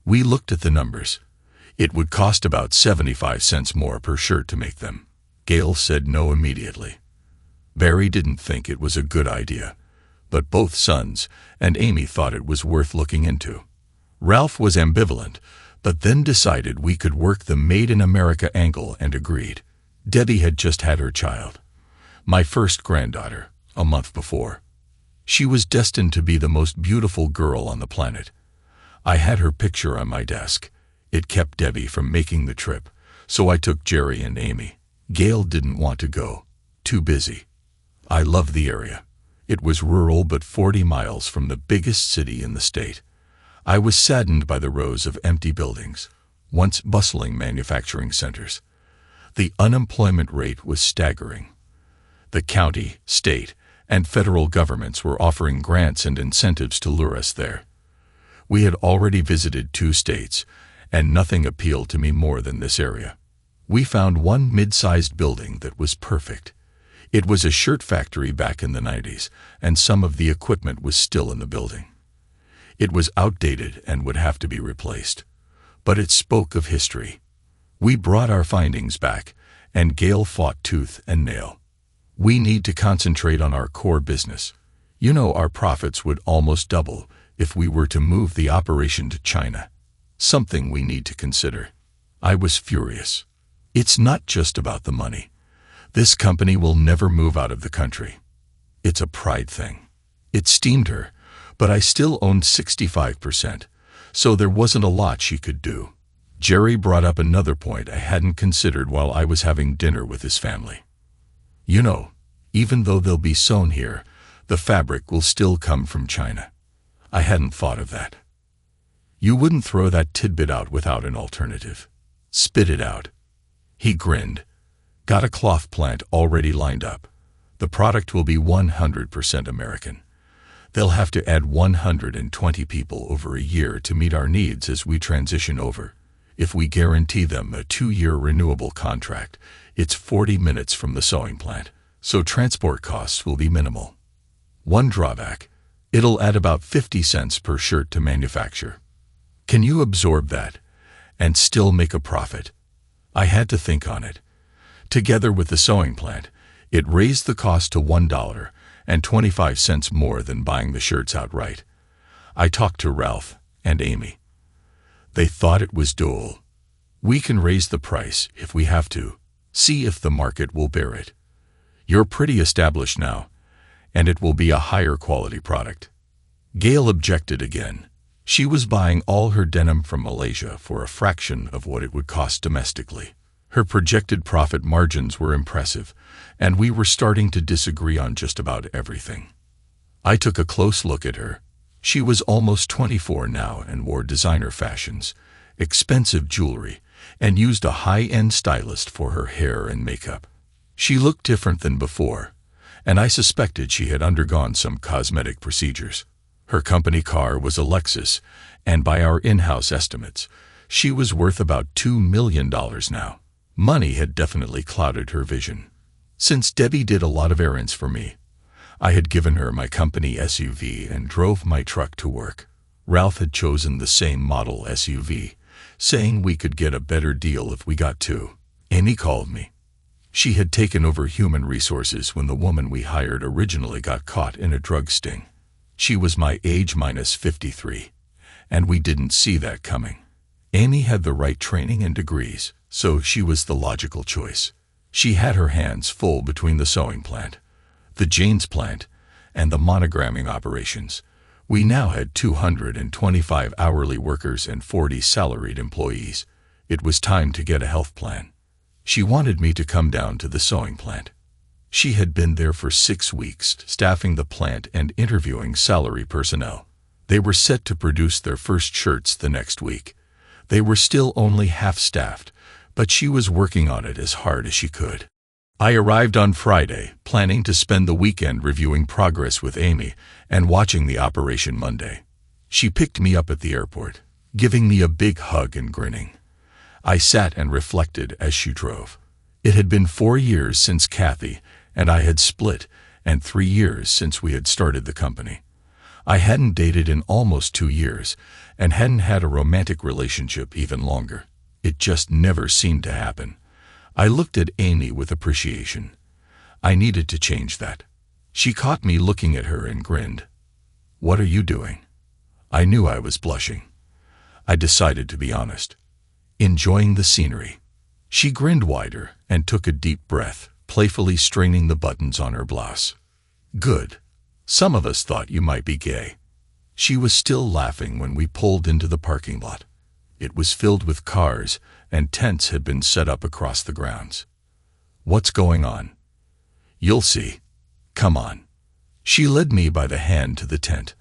We looked at the numbers. It would cost about 75 cents more per shirt to make them. Gail said no immediately. Barry didn't think it was a good idea, but both sons and Amy thought it was worth looking into. Ralph was ambivalent, but then decided we could work the Made in America angle and agreed. Debbie had just had her child, my first granddaughter, a month before. She was destined to be the most beautiful girl on the planet. I had her picture on my desk. It kept Debbie from making the trip, so I took Jerry and Amy. Gail didn't want to go. Too busy. I loved the area. It was rural but 40 miles from the biggest city in the state. I was saddened by the rows of empty buildings, once bustling manufacturing centers. The unemployment rate was staggering. The county, state, and federal governments were offering grants and incentives to lure us there. We had already visited 2 states, and nothing appealed to me more than this area. We found one mid-sized building that was perfect. It was a shirt factory back in the 90s, and some of the equipment was still in the building. It was outdated and would have to be replaced, but it spoke of history. We brought our findings back, and Gail fought tooth and nail. "We need to concentrate on our core business. You know, our profits would almost double if we were to move the operation to China. Something we need to consider." I was furious. "It's not just about the money. This company will never move out of the country. It's a pride thing." It steamed her, but I still owned 65%, so there wasn't a lot she could do. Jerry brought up another point I hadn't considered while I was having dinner with his family. "You know, even though they'll be sewn here, the fabric will still come from China." I hadn't thought of that. "You wouldn't throw that tidbit out without an alternative. Spit it out." He grinned. "Got a cloth plant already lined up. The product will be 100% American. They'll have to add 120 people over a year to meet our needs as we transition over. If we guarantee them a 2-year renewable contract, it's 40 minutes from the sewing plant, so transport costs will be minimal. One drawback, it'll add about 50 cents per shirt to manufacture. Can you absorb that and still make a profit? I had to think on it. Together with the sewing plant, it raised the cost to $1.25 more than buying the shirts outright. I talked to Ralph and Amy. They thought it was doable. We can raise the price if we have to. See if the market will bear it. You're pretty established now, and it will be a higher quality product. Gail objected again. She was buying all her denim from Malaysia for a fraction of what it would cost domestically. Her projected profit margins were impressive, and we were starting to disagree on just about everything. I took a close look at her. She was almost 24 now and wore designer fashions, expensive jewelry, and used a high-end stylist for her hair and makeup. She looked different than before, and I suspected she had undergone some cosmetic procedures. Her company car was a Lexus, and by our in-house estimates, she was worth about $2 million now. Money had definitely clouded her vision. Since Debbie did a lot of errands for me, I had given her my company SUV and drove my truck to work. Ralph had chosen the same model SUV, saying we could get a better deal if we got two. Amy called me. She had taken over human resources when the woman we hired originally got caught in a drug sting. She was my age minus 53, and we didn't see that coming. Amy had the right training and degrees, so she was the logical choice. She had her hands full between the sewing plant, the jeans plant, and the monogramming operations. We now had 225 hourly workers and 40 salaried employees. It was time to get a health plan. She wanted me to come down to the sewing plant. She had been there for 6 weeks, staffing the plant and interviewing salary personnel. They were set to produce their first shirts the next week. They were still only half-staffed, but she was working on it as hard as she could. I arrived on Friday, planning to spend the weekend reviewing progress with Amy and watching the operation Monday. She picked me up at the airport, giving me a big hug and grinning. I sat and reflected as she drove. It had been 4 years since Kathy and I had split, and 3 years since we had started the company. I hadn't dated in almost 2 years and hadn't had a romantic relationship even longer. It just never seemed to happen. I looked at Amy with appreciation. I needed to change that. She caught me looking at her and grinned. "What are you doing?" I knew I was blushing. I decided to be honest. "Enjoying the scenery." She grinned wider and took a deep breath, playfully straining the buttons on her blouse. "Good. Some of us thought you might be gay." She was still laughing when we pulled into the parking lot. It was filled with cars, and tents had been set up across the grounds. "What's going on?" "You'll see. Come on." She led me by the hand to the tent.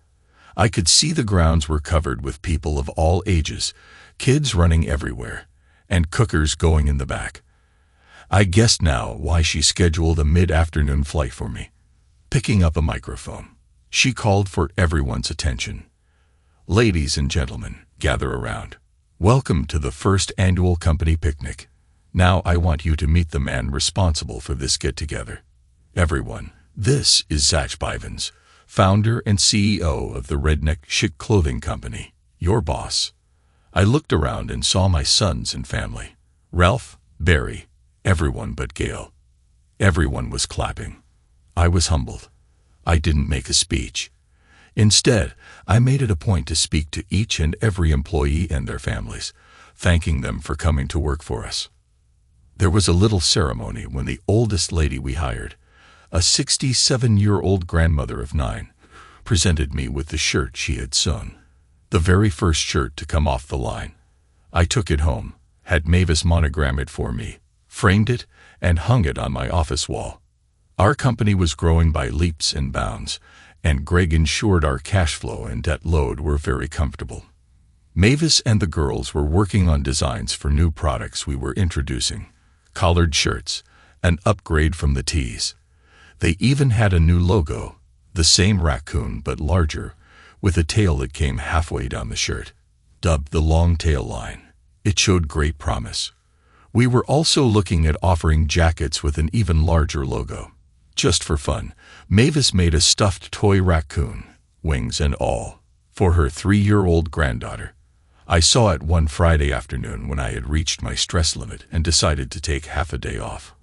I could see the grounds were covered with people of all ages, kids running everywhere, and cookers going in the back. I guessed now why she scheduled a mid-afternoon flight for me. Picking up a microphone, she called for everyone's attention. "Ladies and gentlemen, gather around. Welcome to the first annual company picnic. Now I want you to meet the man responsible for this get-together. Everyone, this is Zach Bivens, founder and CEO of the Redneck Chic Clothing Company, your boss." I looked around and saw my sons and family. Ralph, Barry, everyone but Gail. Everyone was clapping. I was humbled. I didn't make a speech. Instead, I made it a point to speak to each and every employee and their families, thanking them for coming to work for us. There was a little ceremony when the oldest lady we hired, a 67-year-old grandmother of 9, presented me with the shirt she had sewn. The very first shirt to come off the line. I took it home, had Mavis monogram it for me, framed it, and hung it on my office wall. Our company was growing by leaps and bounds, and Greg ensured our cash flow and debt load were very comfortable. Mavis and the girls were working on designs for new products we were introducing. Collared shirts, an upgrade from the tees. They even had a new logo, The same raccoon, but larger, with a tail that came halfway down the shirt. Dubbed the long tail line. It showed great promise. We were also looking at offering jackets with an even larger logo. Just for fun, Mavis made a stuffed toy raccoon, wings and all, for her 3-year-old granddaughter. I saw it one Friday afternoon when I had reached my stress limit and decided to take half a day off.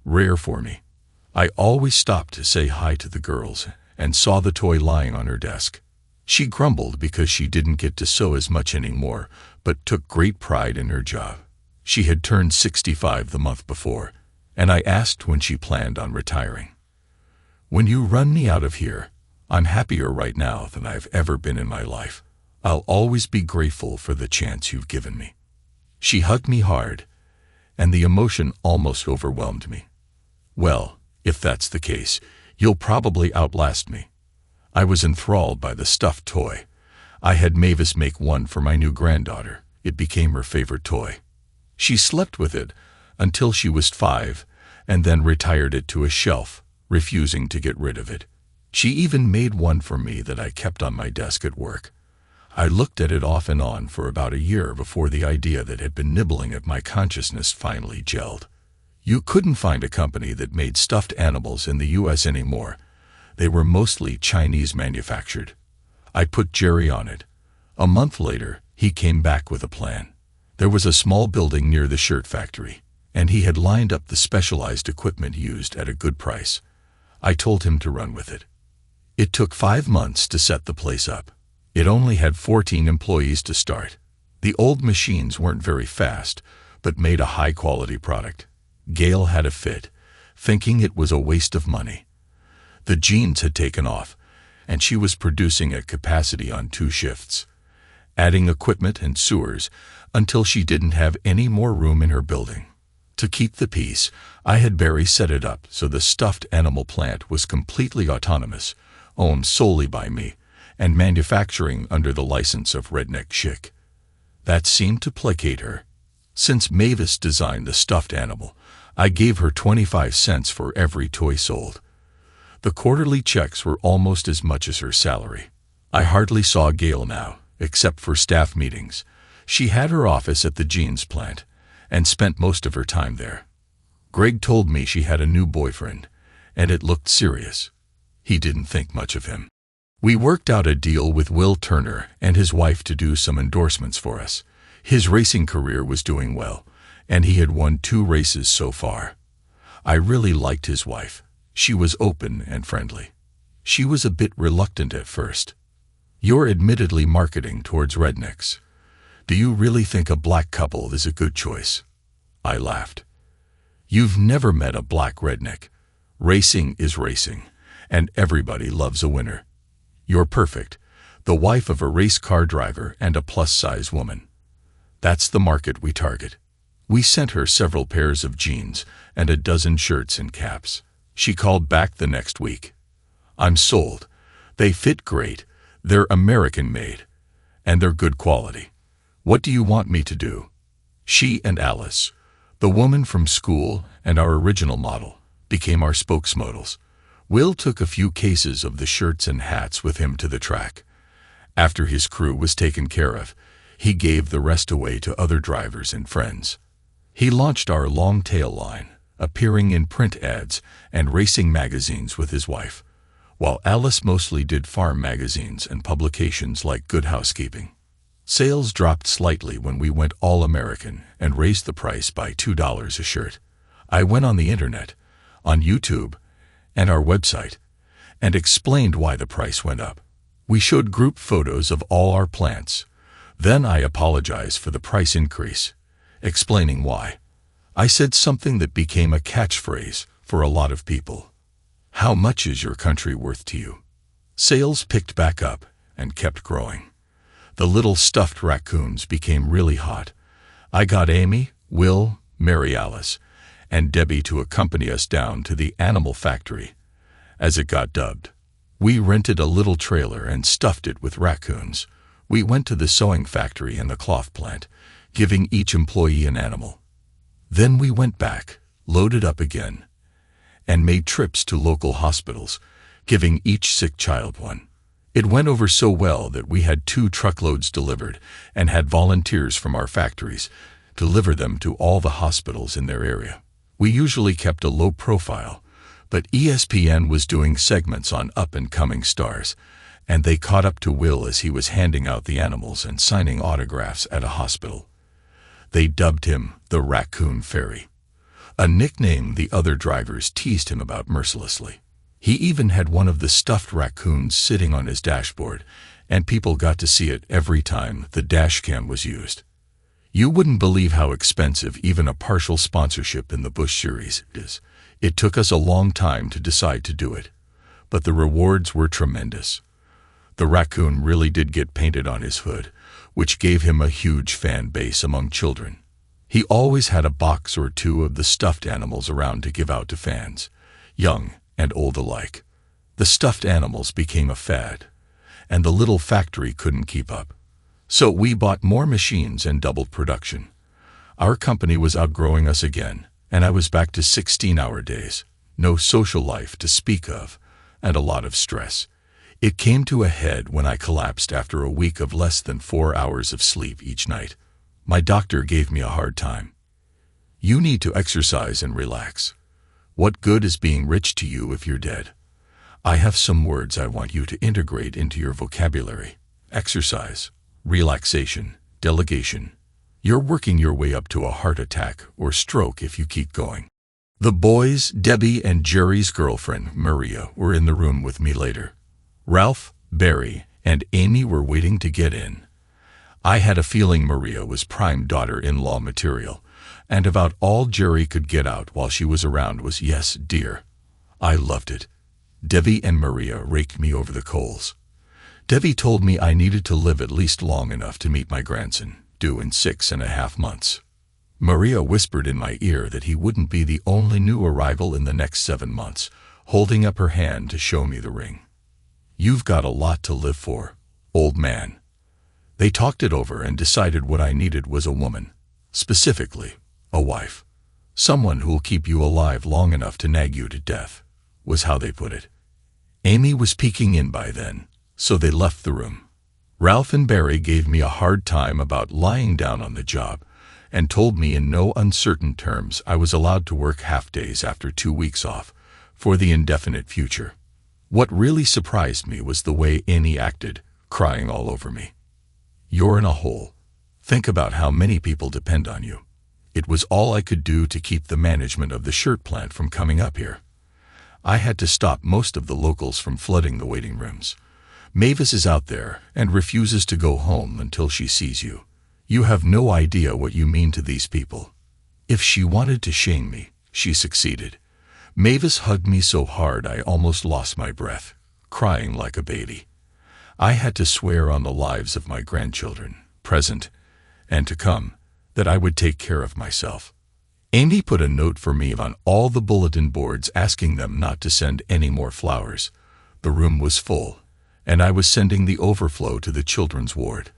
Rare for me. I always stopped to say hi to the girls and saw the toy lying on her desk. She grumbled because she didn't get to sew as much anymore, but took great pride in her job. She had turned 65 the month before, and I asked when she planned on retiring. When you run me out of here, I'm happier right now than I've ever been in my life. I'll always be grateful for the chance you've given me. She hugged me hard, and the emotion almost overwhelmed me. Well, if that's the case, you'll probably outlast me. I was enthralled by the stuffed toy. I had Mavis make one for my new granddaughter. It became her favorite toy. She slept with it until she was 5, and then retired it to a shelf, refusing to get rid of it. She even made one for me that I kept on my desk at work. I looked at it off and on for about a year before the idea that had been nibbling at my consciousness finally gelled. You couldn't find a company that made stuffed animals in the US anymore. They were mostly Chinese manufactured. I put Jerry on it. A month later, he came back with a plan. There was a small building near the shirt factory, and he had lined up the specialized equipment used at a good price. I told him to run with it. It took 5 months to set the place up. It only had 14 employees to start. The old machines weren't very fast, but made a high-quality product. Gail had a fit, thinking it was a waste of money. The jeans had taken off, and she was producing at capacity on 2 shifts, adding equipment and sewers until she didn't have any more room in her building. To keep the peace, I had Barry set it up so the stuffed animal plant was completely autonomous, owned solely by me, and manufacturing under the license of Redneck Chic. That seemed to placate her. Since Mavis designed the stuffed animal, I gave her 25 cents for every toy sold. The quarterly checks were almost as much as her salary. I hardly saw Gail now, except for staff meetings. She had her office at the jeans plant, and spent most of her time there. Greg told me she had a new boyfriend, and it looked serious. He didn't think much of him. We worked out a deal with Will Turner and his wife to do some endorsements for us. His racing career was doing well, and he had won 2 races so far. I really liked his wife. She was open and friendly. She was a bit reluctant at first. You're admittedly marketing towards rednecks. Do you really think a black couple is a good choice? I laughed. You've never met a black redneck. Racing is racing, and everybody loves a winner. You're perfect, the wife of a race car driver and a plus-size woman. That's the market we target. We sent her several pairs of jeans and a dozen shirts and caps. She called back the next week. I'm sold. They fit great. They're American-made, and they're good quality. What do you want me to do? She and Alice, the woman from school and our original model, became our spokesmodels. Will took a few cases of the shirts and hats with him to the track. After his crew was taken care of, he gave the rest away to other drivers and friends. He launched our long tail line, appearing in print ads and racing magazines with his wife, while Alice mostly did farm magazines and publications like Good Housekeeping. Sales dropped slightly when we went all-American and raised the price by $2 a shirt. I went on the internet, on YouTube, and our website, and explained why the price went up. We showed group photos of all our plants. Then I apologized for the price increase, explaining why. I said something that became a catchphrase for a lot of people. How much is your country worth to you? Sales picked back up and kept growing. The little stuffed raccoons became really hot. I got Amy, Will, Mary Alice, and Debbie to accompany us down to the animal factory, as it got dubbed. We rented a little trailer and stuffed it with raccoons. We went to the sewing factory and the cloth plant, giving each employee an animal. Then we went back, loaded up again, and made trips to local hospitals, giving each sick child one. It went over so well that we had 2 truckloads delivered and had volunteers from our factories deliver them to all the hospitals in their area. We usually kept a low profile, but ESPN was doing segments on up-and-coming stars, and they caught up to Will as he was handing out the animals and signing autographs at a hospital. They dubbed him the Raccoon Fairy, a nickname the other drivers teased him about mercilessly. He even had one of the stuffed raccoons sitting on his dashboard, and people got to see it every time the dashcam was used. You wouldn't believe how expensive even a partial sponsorship in the Bush series is. It took us a long time to decide to do it, but the rewards were tremendous. The raccoon really did get painted on his hood, which gave him a huge fan base among children. He always had a box or 2 of the stuffed animals around to give out to fans, young and old alike. The stuffed animals became a fad, and the little factory couldn't keep up. So we bought more machines and doubled production. Our company was outgrowing us again, and I was back to 16-hour days, no social life to speak of, and a lot of stress. It came to a head when I collapsed after a week of less than 4 hours of sleep each night. My doctor gave me a hard time. You need to exercise and relax. What good is being rich to you if you're dead? I have some words I want you to integrate into your vocabulary. Exercise, relaxation, delegation. You're working your way up to a heart attack or stroke if you keep going. The boys, Debbie and Jerry's girlfriend, Maria, were in the room with me later. Ralph, Barry, and Amy were waiting to get in. I had a feeling Maria was prime daughter-in-law material, and about all Jerry could get out while she was around was "yes, dear." I loved it. Debbie and Maria raked me over the coals. Debbie told me I needed to live at least long enough to meet my grandson, due in 6.5 months. Maria whispered in my ear that he wouldn't be the only new arrival in the next 7 months, holding up her hand to show me the ring. You've got a lot to live for, old man. They talked it over and decided what I needed was a woman, specifically a wife. Someone who'll keep you alive long enough to nag you to death, was how they put it. Amy was peeking in by then, so they left the room. Ralph and Barry gave me a hard time about lying down on the job and told me in no uncertain terms I was allowed to work half days after 2 weeks off for the indefinite future. What really surprised me was the way Amy acted, crying all over me. You're in a hole. Think about how many people depend on you. It was all I could do to keep the management of the shirt plant from coming up here. I had to stop most of the locals from flooding the waiting rooms. Mavis is out there and refuses to go home until she sees you. You have no idea what you mean to these people. If she wanted to shame me, she succeeded. Mavis hugged me so hard I almost lost my breath, crying like a baby. I had to swear on the lives of my grandchildren, present and to come, that I would take care of myself. Amy put a note for me on all the bulletin boards asking them not to send any more flowers. The room was full, and I was sending the overflow to the children's ward.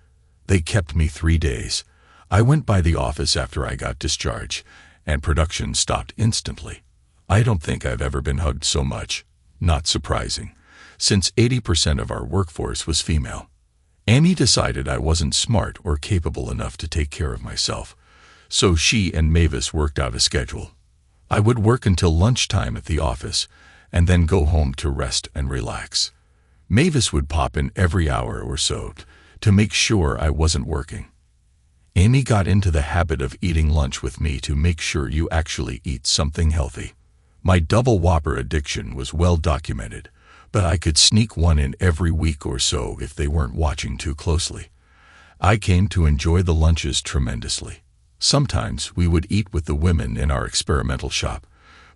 They kept me 3 days. I went by the office after I got discharged, and production stopped instantly. I don't think I've ever been hugged so much. Not surprising, since 80% of our workforce was female. Amy decided I wasn't smart or capable enough to take care of myself, so she and Mavis worked out a schedule. I would work until lunchtime at the office, and then go home to rest and relax. Mavis would pop in every hour or so to make sure I wasn't working. Amy got into the habit of eating lunch with me to make sure you actually eat something healthy. My double Whopper addiction was well documented, but I could sneak one in every week or so if they weren't watching too closely. I came to enjoy the lunches tremendously. Sometimes we would eat with the women in our experimental shop,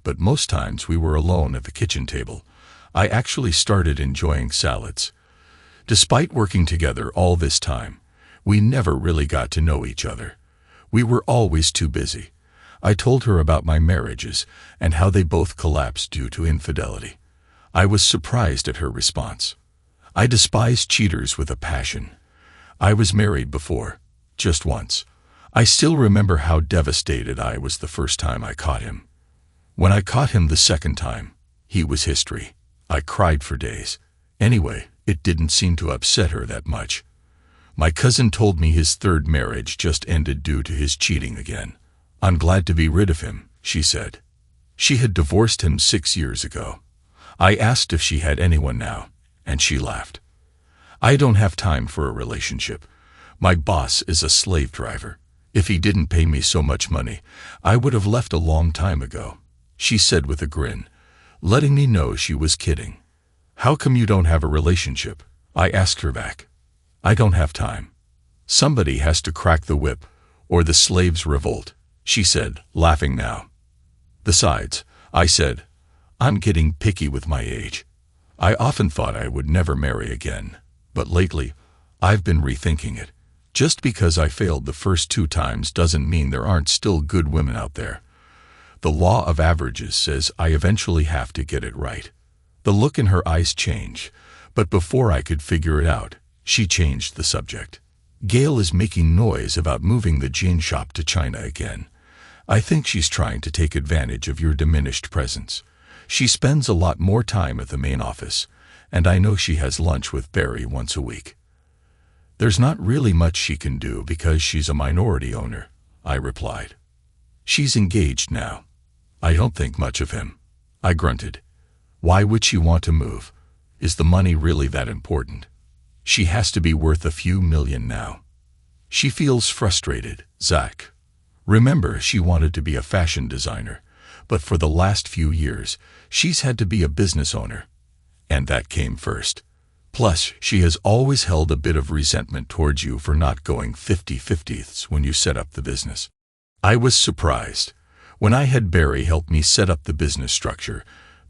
but most times we were alone at the kitchen table. I actually started enjoying salads. Despite working together all this time, we never really got to know each other. We were always too busy. I told her about my marriages and how they both collapsed due to infidelity. I was surprised at her response. I despise cheaters with a passion. I was married before, just once. I still remember how devastated I was the first time I caught him. When I caught him the second time, he was history. I cried for days. Anyway, it didn't seem to upset her that much. My cousin told me his third marriage just ended due to his cheating again. I'm glad to be rid of him, she said. She had divorced him 6 years ago. I asked if she had anyone now, and she laughed. I don't have time for a relationship. My boss is a slave driver. If he didn't pay me so much money, I would have left a long time ago, she said with a grin, letting me know she was kidding. How come you don't have a relationship? I asked her back. I don't have time. Somebody has to crack the whip, or the slaves revolt, she said, laughing now. Besides, I said, I'm getting picky with my age. I often thought I would never marry again, but lately, I've been rethinking it. Just because I failed the first 2 times doesn't mean there aren't still good women out there. The law of averages says I eventually have to get it right. The look in her eyes changed, but before I could figure it out, she changed the subject. Gail is making noise about moving the jean shop to China again. I think she's trying to take advantage of your diminished presence. She spends a lot more time at the main office, and I know she has lunch with Barry once a week. There's not really much she can do because she's a minority owner, I replied. She's engaged now. I don't think much of him, I grunted. Why would she want to move? Is the money really that important? She has to be worth a few million now. She feels frustrated, Zach. Remember, she wanted to be a fashion designer, but for the last few years, she's had to be a business owner. And that came first. Plus, she has always held a bit of resentment towards you for not going 50-50 when you set up the business. I was surprised. When I had Barry help me set up the business structure,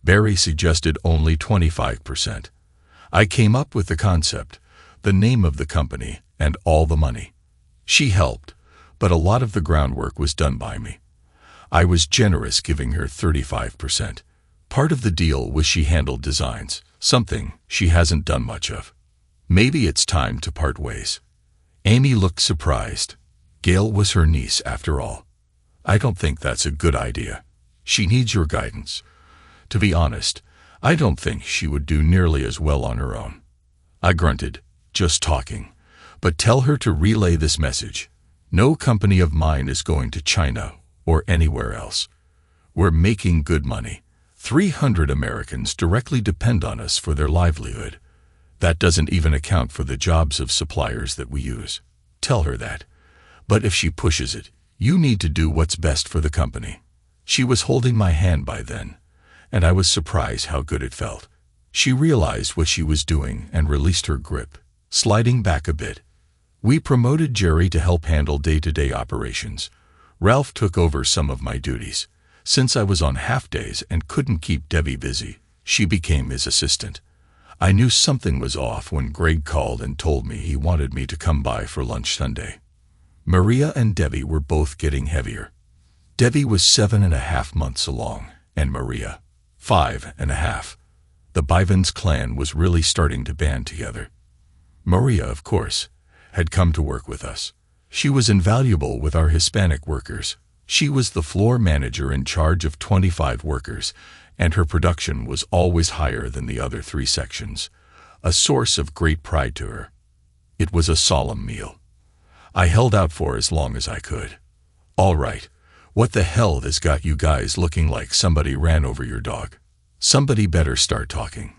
Barry suggested only 25%. I came up with the concept, the name of the company, and all the money. She helped, but a lot of the groundwork was done by me. I was generous, giving her 35%. Part of the deal was she handled designs, something she hasn't done much of. Maybe it's time to part ways. Amy looked surprised. Gail was her niece after all. I don't think that's a good idea. She needs your guidance. To be honest, I don't think she would do nearly as well on her own. I grunted, just talking. But tell her to relay this message. No company of mine is going to China or anywhere else. We're making good money. 300 Americans directly depend on us for their livelihood. That doesn't even account for the jobs of suppliers that we use. Tell her that. But if she pushes it, you need to do what's best for the company. She was holding my hand by then, and I was surprised how good it felt. She realized what she was doing and released her grip, sliding back a bit. We promoted Jerry to help handle day-to-day operations. Ralph took over some of my duties. Since I was on half-days and couldn't keep Debbie busy, she became his assistant. I knew something was off when Greg called and told me he wanted me to come by for lunch Sunday. Maria and Debbie were both getting heavier. Debbie was 7.5 months along, and Maria, 5.5. The Bivens clan was really starting to band together. Maria, of course, had come to work with us. She was invaluable with our Hispanic workers. She was the floor manager in charge of 25 workers, and her production was always higher than the other 3 sections, a source of great pride to her. It was a solemn meal. I held out for as long as I could. All right, what the hell has got you guys looking like somebody ran over your dog? Somebody better start talking.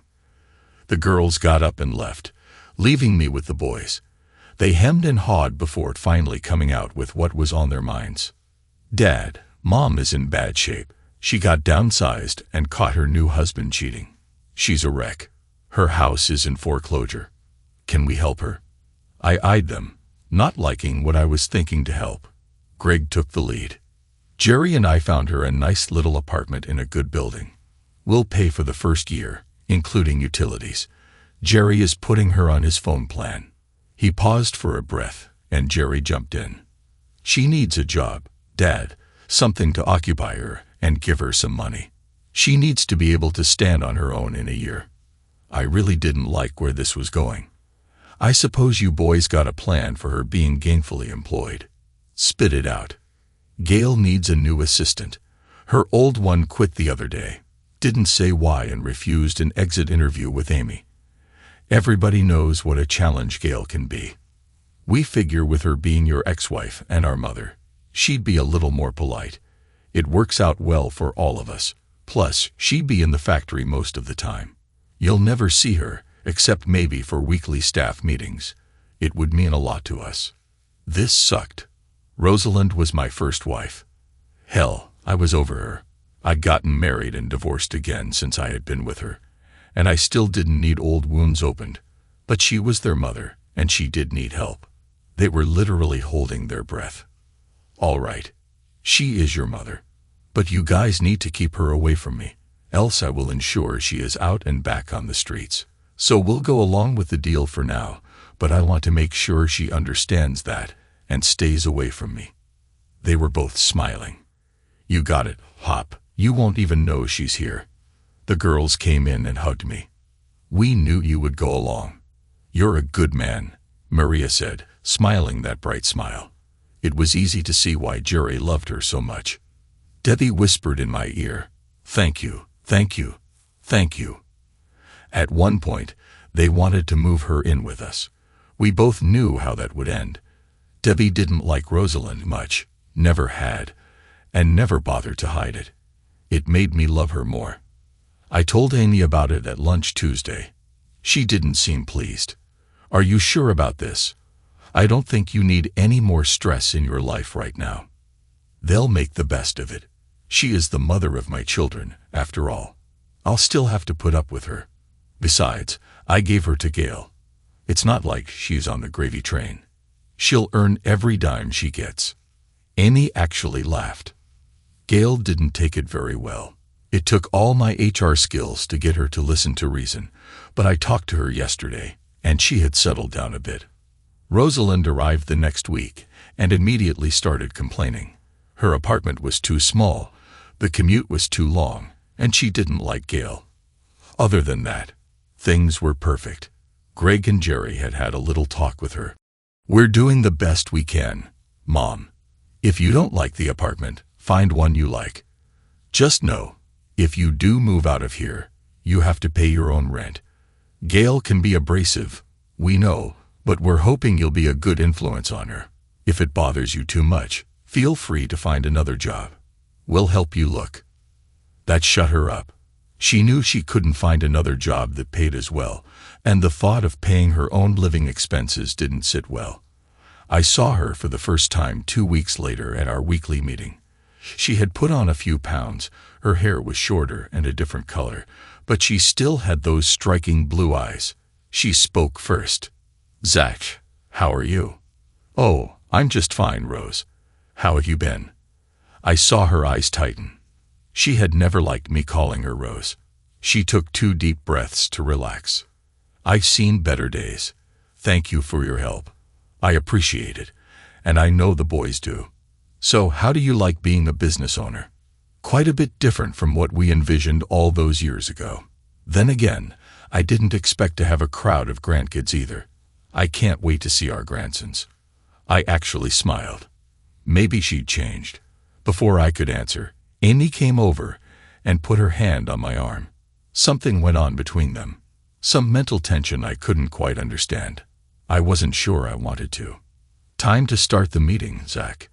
The girls got up and left, leaving me with the boys. They hemmed and hawed before finally coming out with what was on their minds. Dad, Mom is in bad shape. She got downsized and caught her new husband cheating. She's a wreck. Her house is in foreclosure. Can we help her? I eyed them, not liking what I was thinking to help. Greg took the lead. Jerry and I found her a nice little apartment in a good building. We'll pay for the first year, including utilities. Jerry is putting her on his phone plan. He paused for a breath, and Jerry jumped in. She needs a job, Dad, something to occupy her and give her some money. She needs to be able to stand on her own in a year. I really didn't like where this was going. I suppose you boys got a plan for her being gainfully employed. Spit it out. Gail needs a new assistant. Her old one quit the other day. didn't say why, and refused an exit interview with Amy. Everybody knows what a challenge Gail can be. We figure with her being your ex-wife and our mother, she'd be a little more polite. It works out well for all of us. Plus, she'd be in the factory most of the time. You'll never see her, except maybe for weekly staff meetings. It would mean a lot to us. This sucked. Rosalind was my first wife. Hell, I was over her. I'd gotten married and divorced again since I had been with her, and I still didn't need old wounds opened. But she was their mother, and she did need help. They were literally holding their breath. All right, she is your mother, but you guys need to keep her away from me, else I will ensure she is out and back on the streets. So we'll go along with the deal for now, but I want to make sure she understands that and stays away from me. They were both smiling. You got it, Hop. You won't even know she's here. The girls came in and hugged me. We knew you would go along. You're a good man, Maria said, smiling that bright smile. It was easy to see why Jerry loved her so much. Debbie whispered in my ear, "Thank you, thank you, thank you." At one point, they wanted to move her in with us. We both knew how that would end. Debbie didn't like Rosalind much, never had, and never bothered to hide it. It made me love her more. I told Amy about it at lunch Tuesday. She didn't seem pleased. "Are you sure about this? I don't think you need any more stress in your life right now. They'll make the best of it. She is the mother of my children, after all. I'll still have to put up with her. Besides, I gave her to Gail. It's not like she's on the gravy train. She'll earn every dime she gets." Amy actually laughed. Gail didn't take it very well. It took all my HR skills to get her to listen to reason, but I talked to her yesterday, and she had settled down a bit. Rosalind arrived the next week and immediately started complaining. Her apartment was too small, the commute was too long, and she didn't like Gail. Other than that, things were perfect. Greg and Jerry had had a little talk with her. "We're doing the best we can, Mom. If you don't like the apartment, find one you like. Just know, if you do move out of here, you have to pay your own rent. Gail can be abrasive, we know, but we're hoping you'll be a good influence on her. If it bothers you too much, feel free to find another job. We'll help you look." That shut her up. She knew she couldn't find another job that paid as well, and the thought of paying her own living expenses didn't sit well. I saw her for the first time 2 weeks later at our weekly meeting. She had put on a few pounds, her hair was shorter and a different color, but she still had those striking blue eyes. She spoke first. "Zach, how are you?" "Oh, I'm just fine, Rose. How have you been?" I saw her eyes tighten. She had never liked me calling her Rose. She took 2 deep breaths to relax. "I've seen better days. Thank you for your help. I appreciate it, and I know the boys do. So how do you like being a business owner?" "Quite a bit different from what we envisioned all those years ago. Then again, I didn't expect to have a crowd of grandkids either. I can't wait to see our grandsons." I actually smiled. Maybe she'd changed. Before I could answer, Amy came over and put her hand on my arm. Something went on between them. Some mental tension I couldn't quite understand. I wasn't sure I wanted to. "Time to start the meeting, Zach.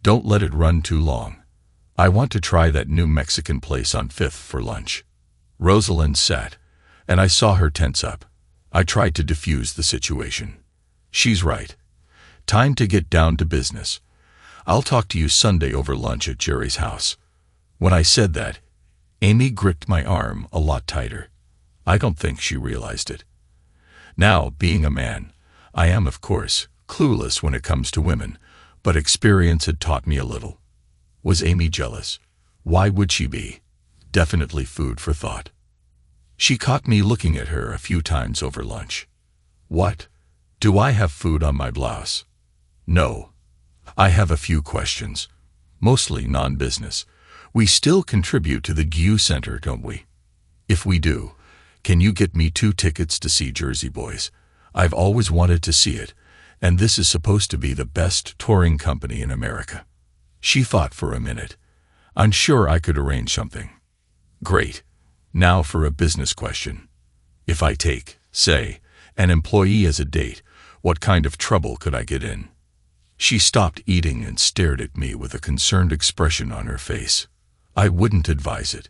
Don't let it run too long. I want to try that new Mexican place on 5th for lunch." Rosalind sat, and I saw her tense up. I tried to diffuse the situation. "She's right. Time to get down to business. I'll talk to you Sunday over lunch at Jerry's house." When I said that, Amy gripped my arm a lot tighter. I don't think she realized it. Now, being a man, I am, of course, clueless when it comes to women, but experience had taught me a little. Was Amy jealous? Why would she be? Definitely food for thought. She caught me looking at her a few times over lunch. "What? Do I have food on my blouse?" "No. I have a few questions, mostly non-business. We still contribute to the GU Center, don't we? If we do, can you get me 2 tickets to see Jersey Boys? I've always wanted to see it, and this is supposed to be the best touring company in America." She thought for a minute. "I'm sure I could arrange something." "Great. Now for a business question. If I take, say, an employee as a date, what kind of trouble could I get in? She stopped eating and stared at me with a concerned expression on her face. I wouldn't advise it.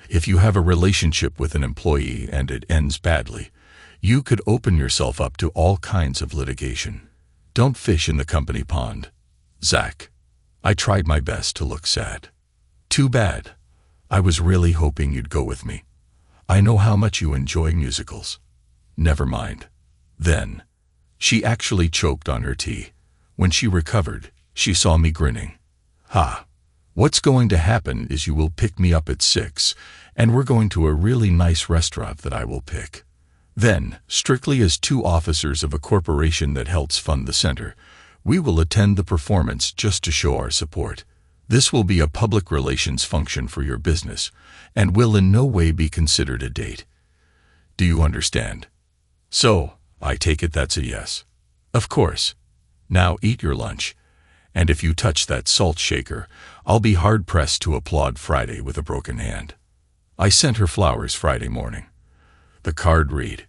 If you have a relationship with an employee and it ends badly, you could open yourself up to all kinds of litigation. Don't fish in the company pond. Zach. I tried my best to look sad. Too bad. I was really hoping you'd go with me. I know how much you enjoy musicals. Never mind. Then, she actually choked on her tea. When she recovered, she saw me grinning. Ha! What's going to happen is you will pick me up at 6, and we're going to a really nice restaurant that I will pick. Then, strictly as two officers of a corporation that helps fund the center, we will attend the performance just to show our support. This will be a public relations function for your business, and will in no way be considered a date. Do you understand? So, I take it that's a yes. Of course. Now eat your lunch, and if you touch that salt shaker, I'll be hard-pressed to applaud Friday with a broken hand. I sent her flowers Friday morning. The card read,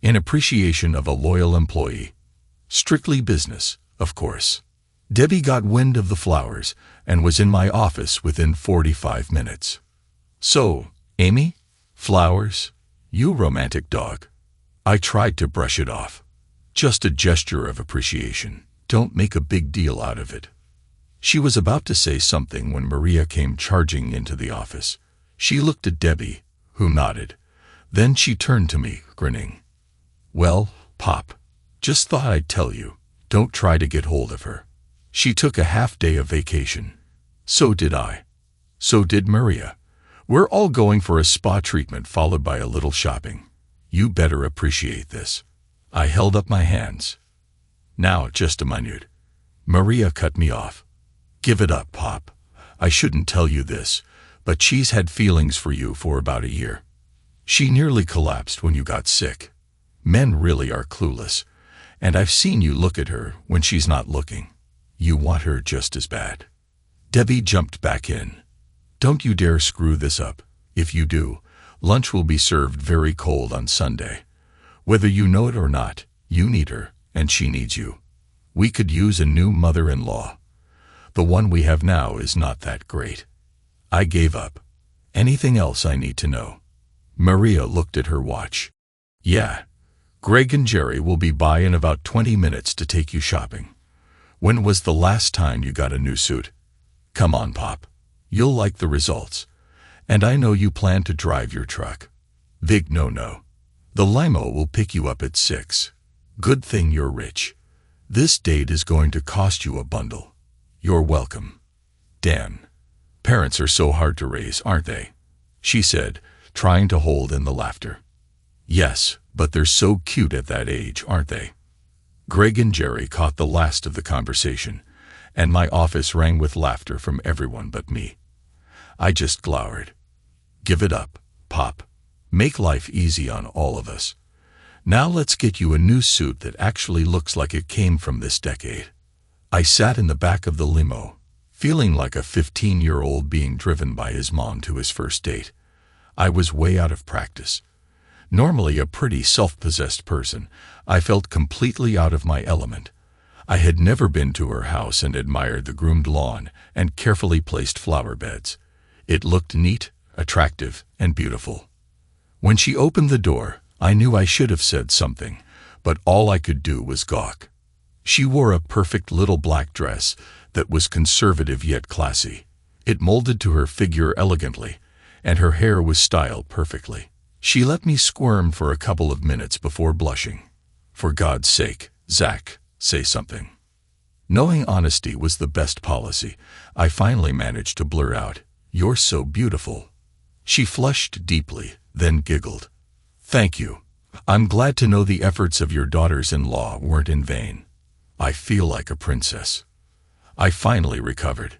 "In appreciation of a loyal employee. Strictly business, of course." Debbie got wind of the flowers and was in my office within 45 minutes. "So, Amy? Flowers? You romantic dog." I tried to brush it off. "Just a gesture of appreciation. Don't make a big deal out of it." She was about to say something when Maria came charging into the office. She looked at Debbie, who nodded. Then she turned to me, grinning. "Well, Pop, just thought I'd tell you, don't try to get hold of her. She took a half-day of vacation. So did I. So did Maria. We're all going for a spa treatment followed by a little shopping. You better appreciate this." I held up my hands. "Now, just a minute." Maria cut me off. "Give it up, Pop. I shouldn't tell you this, but she's had feelings for you for about a year. She nearly collapsed when you got sick. Men really are clueless, and I've seen you look at her when she's not looking. You want her just as bad." Debbie jumped back in. "Don't you dare screw this up. If you do, lunch will be served very cold on Sunday. Whether you know it or not, you need her, and she needs you. We could use a new mother-in-law. The one we have now is not that great." I gave up. "Anything else I need to know?" Maria looked at her watch. "Yeah. Greg and Jerry will be by in about 20 minutes to take you shopping. When was the last time you got a new suit? Come on, Pop. You'll like the results. And I know you plan to drive your truck. Big no-no. The limo will pick you up at 6. Good thing you're rich. This date is going to cost you a bundle. You're welcome. Dan. Parents are so hard to raise, aren't they?" she said, trying to hold in the laughter. "Yes, but they're so cute at that age, aren't they?" Greg and Jerry caught the last of the conversation, and my office rang with laughter from everyone but me. I just glowered. "Give it up, Pop. Make life easy on all of us. Now let's get you a new suit that actually looks like it came from this decade." I sat in the back of the limo, feeling like a 15-year-old being driven by his mom to his first date. I was way out of practice. Normally a pretty self-possessed person, I felt completely out of my element. I had never been to her house and admired the groomed lawn and carefully placed flower beds. It looked neat, attractive, and beautiful. When she opened the door, I knew I should have said something, but all I could do was gawk. She wore a perfect little black dress that was conservative yet classy. It molded to her figure elegantly, and her hair was styled perfectly. She let me squirm for a couple of minutes before blushing. "For God's sake, Zach, say something." Knowing honesty was the best policy, I finally managed to blur out, "You're so beautiful." She flushed deeply, then giggled. "Thank you. I'm glad to know the efforts of your daughters-in-law weren't in vain. I feel like a princess." I finally recovered.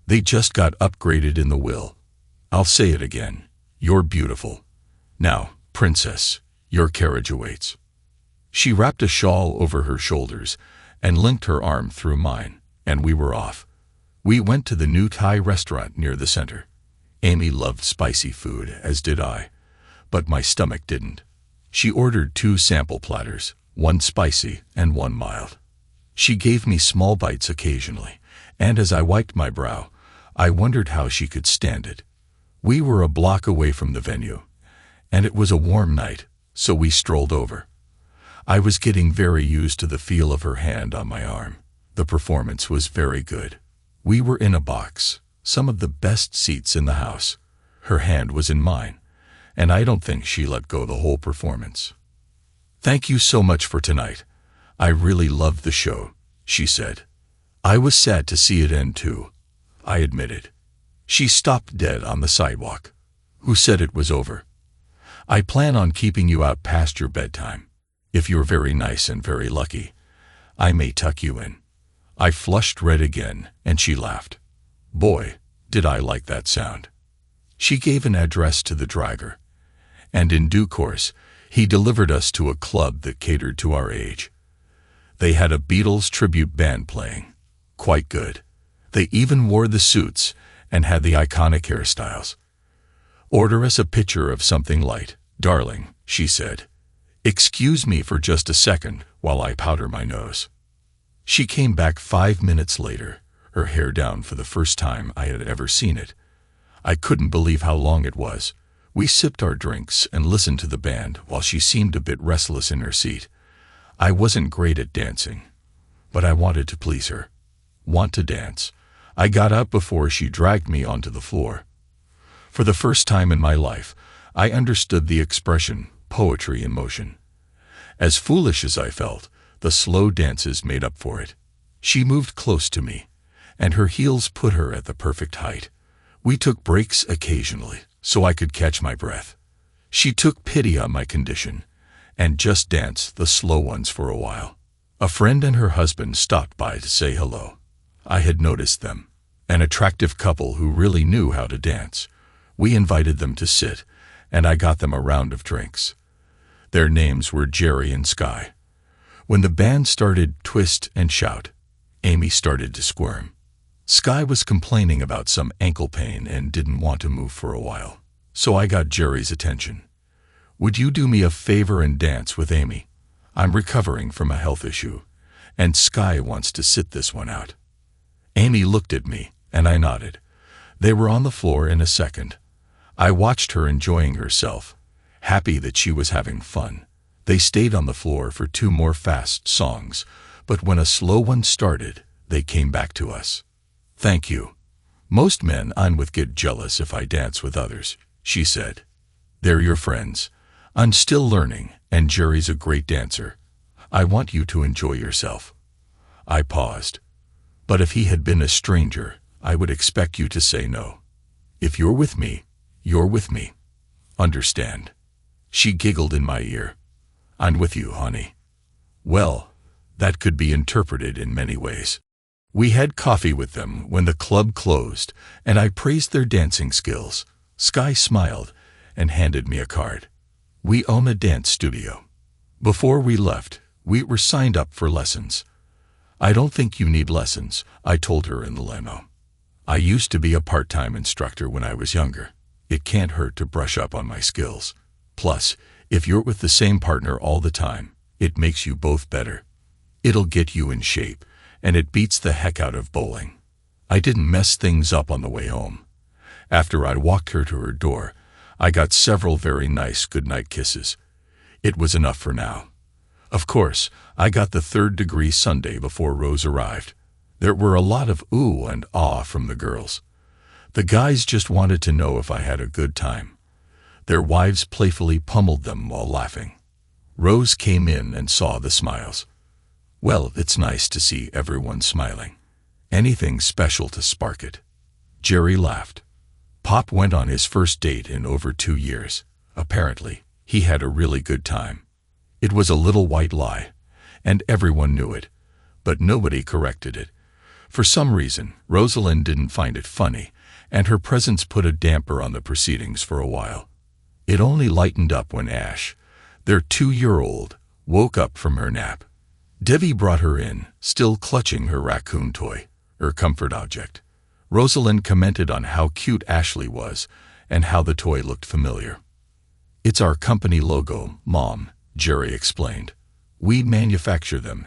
"They just got upgraded in the will. I'll say it again. You're beautiful. Now, princess, your carriage awaits." She wrapped a shawl over her shoulders and linked her arm through mine, and we were off. We went to the new Thai restaurant near the center. Amy loved spicy food, as did I. but my stomach didn't. She ordered 2 sample platters, 1 spicy and 1 mild. She gave me small bites occasionally, and as I wiped my brow, I wondered how she could stand it. We were a block away from the venue, and it was a warm night, so we strolled over. I was getting very used to the feel of her hand on my arm. The performance was very good. We were in a box, some of the best seats in the house. Her hand was in mine, and I don't think she let go the whole performance. "Thank you so much for tonight. I really loved the show," she said. "I was sad to see it end too," I admitted. She stopped dead on the sidewalk. "Who said it was over? I plan on keeping you out past your bedtime. If you're very nice and very lucky, I may tuck you in." I flushed red again, and she laughed. Boy, did I like that sound. She gave an address to the driver, and in due course, he delivered us to a club that catered to our age. They had a Beatles tribute band playing. Quite good. They even wore the suits and had the iconic hairstyles. "Order us a pitcher of something light, darling," she said. "Excuse me for just a second while I powder my nose." She came back 5 minutes later, her hair down for the first time I had ever seen it. I couldn't believe how long it was. We sipped our drinks and listened to the band while she seemed a bit restless in her seat. I wasn't great at dancing, but I wanted to please her. Want to dance. I got up before she dragged me onto the floor. For the first time in my life, I understood the expression, poetry in motion. As foolish as I felt, the slow dances made up for it. She moved close to me, and her heels put her at the perfect height. We took breaks occasionally, so I could catch my breath. She took pity on my condition, and just danced the slow ones for a while. A friend and her husband stopped by to say hello. I had noticed them, an attractive couple who really knew how to dance. We invited them to sit, and I got them a round of drinks. Their names were Jerry and Sky. When the band started Twist and Shout, Amy started to squirm. Sky was complaining about some ankle pain and didn't want to move for a while, so I got Jerry's attention. "Would you do me a favor and dance with Amy? I'm recovering from a health issue, and Sky wants to sit this one out." Amy looked at me, and I nodded. They were on the floor in a second. I watched her enjoying herself, happy that she was having fun. They stayed on the floor for 2 more fast songs, but when a slow one started, they came back to us. "Thank you. Most men I'm with get jealous if I dance with others," she said. "They're your friends. I'm still learning, and Jerry's a great dancer. I want you to enjoy yourself." I paused. But if he had been a stranger, I would expect you to say no. If you're with me, you're with me. Understand? She giggled in my ear. "I'm with you, honey." Well, that could be interpreted in many ways. We had coffee with them when the club closed, and I praised their dancing skills. Sky smiled and handed me a card. "We own a dance studio." Before we left, we were signed up for lessons. "I don't think you need lessons," I told her in the limo. "I used to be a part-time instructor when I was younger. It can't hurt to brush up on my skills. Plus, if you're with the same partner all the time, it makes you both better. It'll get you in shape, and it beats the heck out of bowling." I didn't mess things up on the way home. After I walked her to her door, I got several very nice goodnight kisses. It was enough for now. Of course, I got the 3rd-degree sundae before Rose arrived. There were a lot of ooh and ah from the girls. The guys just wanted to know if I had a good time. Their wives playfully pummeled them while laughing. Rose came in and saw the smiles. Well, it's nice to see everyone smiling. Anything special to spark it. Jerry laughed. Pop went on his first date in over 2 years. Apparently, he had a really good time. It was a little white lie, and everyone knew it, but nobody corrected it. For some reason, Rosalind didn't find it funny, and her presence put a damper on the proceedings for a while. It only lightened up when Ash, their 2-year-old, woke up from her nap. Debbie brought her in, still clutching her raccoon toy, her comfort object. Rosalind commented on how cute Ashley was and how the toy looked familiar. It's our company logo, Mom, Jerry explained. We manufacture them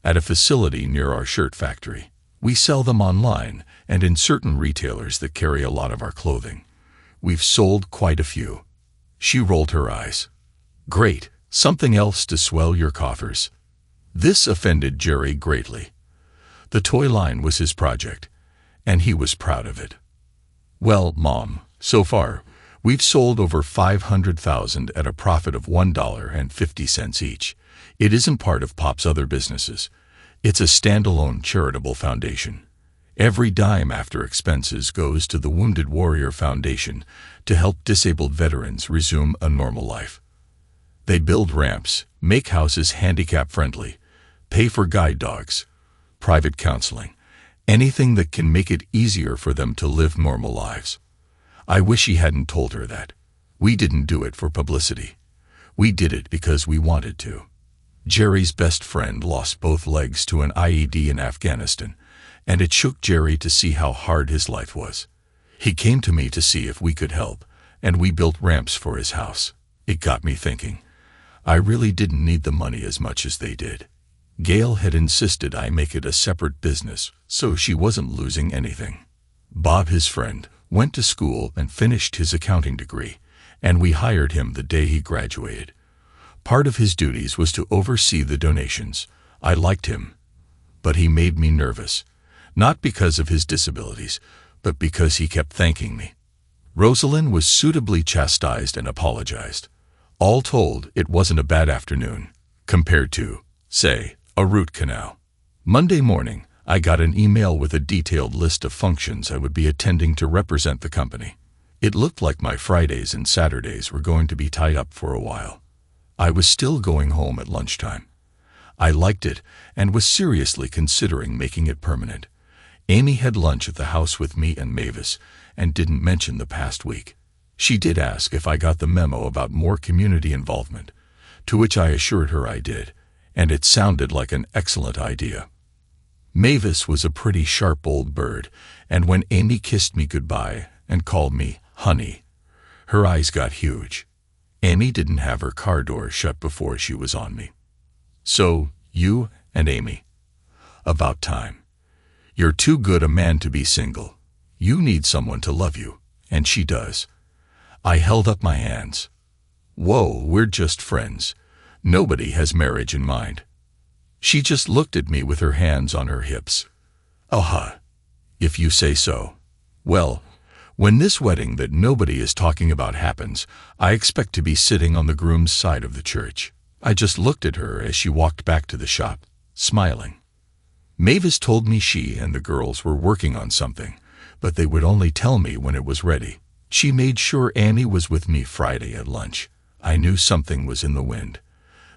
at a facility near our shirt factory. We sell them online and in certain retailers that carry a lot of our clothing. We've sold quite a few. She rolled her eyes. Great, something else to swell your coffers. This offended Jerry greatly. The toy line was his project, and he was proud of it. Well, Mom, so far, we've sold over 500,000 at a profit of $1.50 each. It isn't part of Pop's other businesses. It's a standalone charitable foundation. Every dime after expenses goes to the Wounded Warrior Foundation to help disabled veterans resume a normal life. They build ramps, make houses handicap-friendly, pay for guide dogs, private counseling, anything that can make it easier for them to live normal lives. I wish he hadn't told her that. We didn't do it for publicity. We did it because we wanted to. Jerry's best friend lost both legs to an IED in Afghanistan, and it shook Jerry to see how hard his life was. He came to me to see if we could help, and we built ramps for his house. It got me thinking. I really didn't need the money as much as they did. Gail had insisted I make it a separate business, so she wasn't losing anything. Bob, his friend, went to school and finished his accounting degree, and we hired him the day he graduated. Part of his duties was to oversee the donations. I liked him, but he made me nervous, not because of his disabilities, but because he kept thanking me. Rosalind was suitably chastised and apologized. All told, it wasn't a bad afternoon, compared to, say, a root canal. Monday morning, I got an email with a detailed list of functions I would be attending to represent the company. It looked like my Fridays and Saturdays were going to be tied up for a while. I was still going home at lunchtime. I liked it and was seriously considering making it permanent. Amy had lunch at the house with me and Mavis and didn't mention the past week. She did ask if I got the memo about more community involvement, to which I assured her I did, and it sounded like an excellent idea. Mavis was a pretty sharp old bird, and when Amy kissed me goodbye and called me honey, her eyes got huge. Amy didn't have her car door shut before she was on me. So, you and Amy. About time. You're too good a man to be single. You need someone to love you, and she does. I held up my hands. Whoa, we're just friends. Nobody has marriage in mind. She just looked at me with her hands on her hips. Aha, if you say so. Well, when this wedding that nobody is talking about happens, I expect to be sitting on the groom's side of the church. I just looked at her as she walked back to the shop, smiling. Mavis told me she and the girls were working on something, but they would only tell me when it was ready. She made sure Annie was with me Friday at lunch. I knew something was in the wind.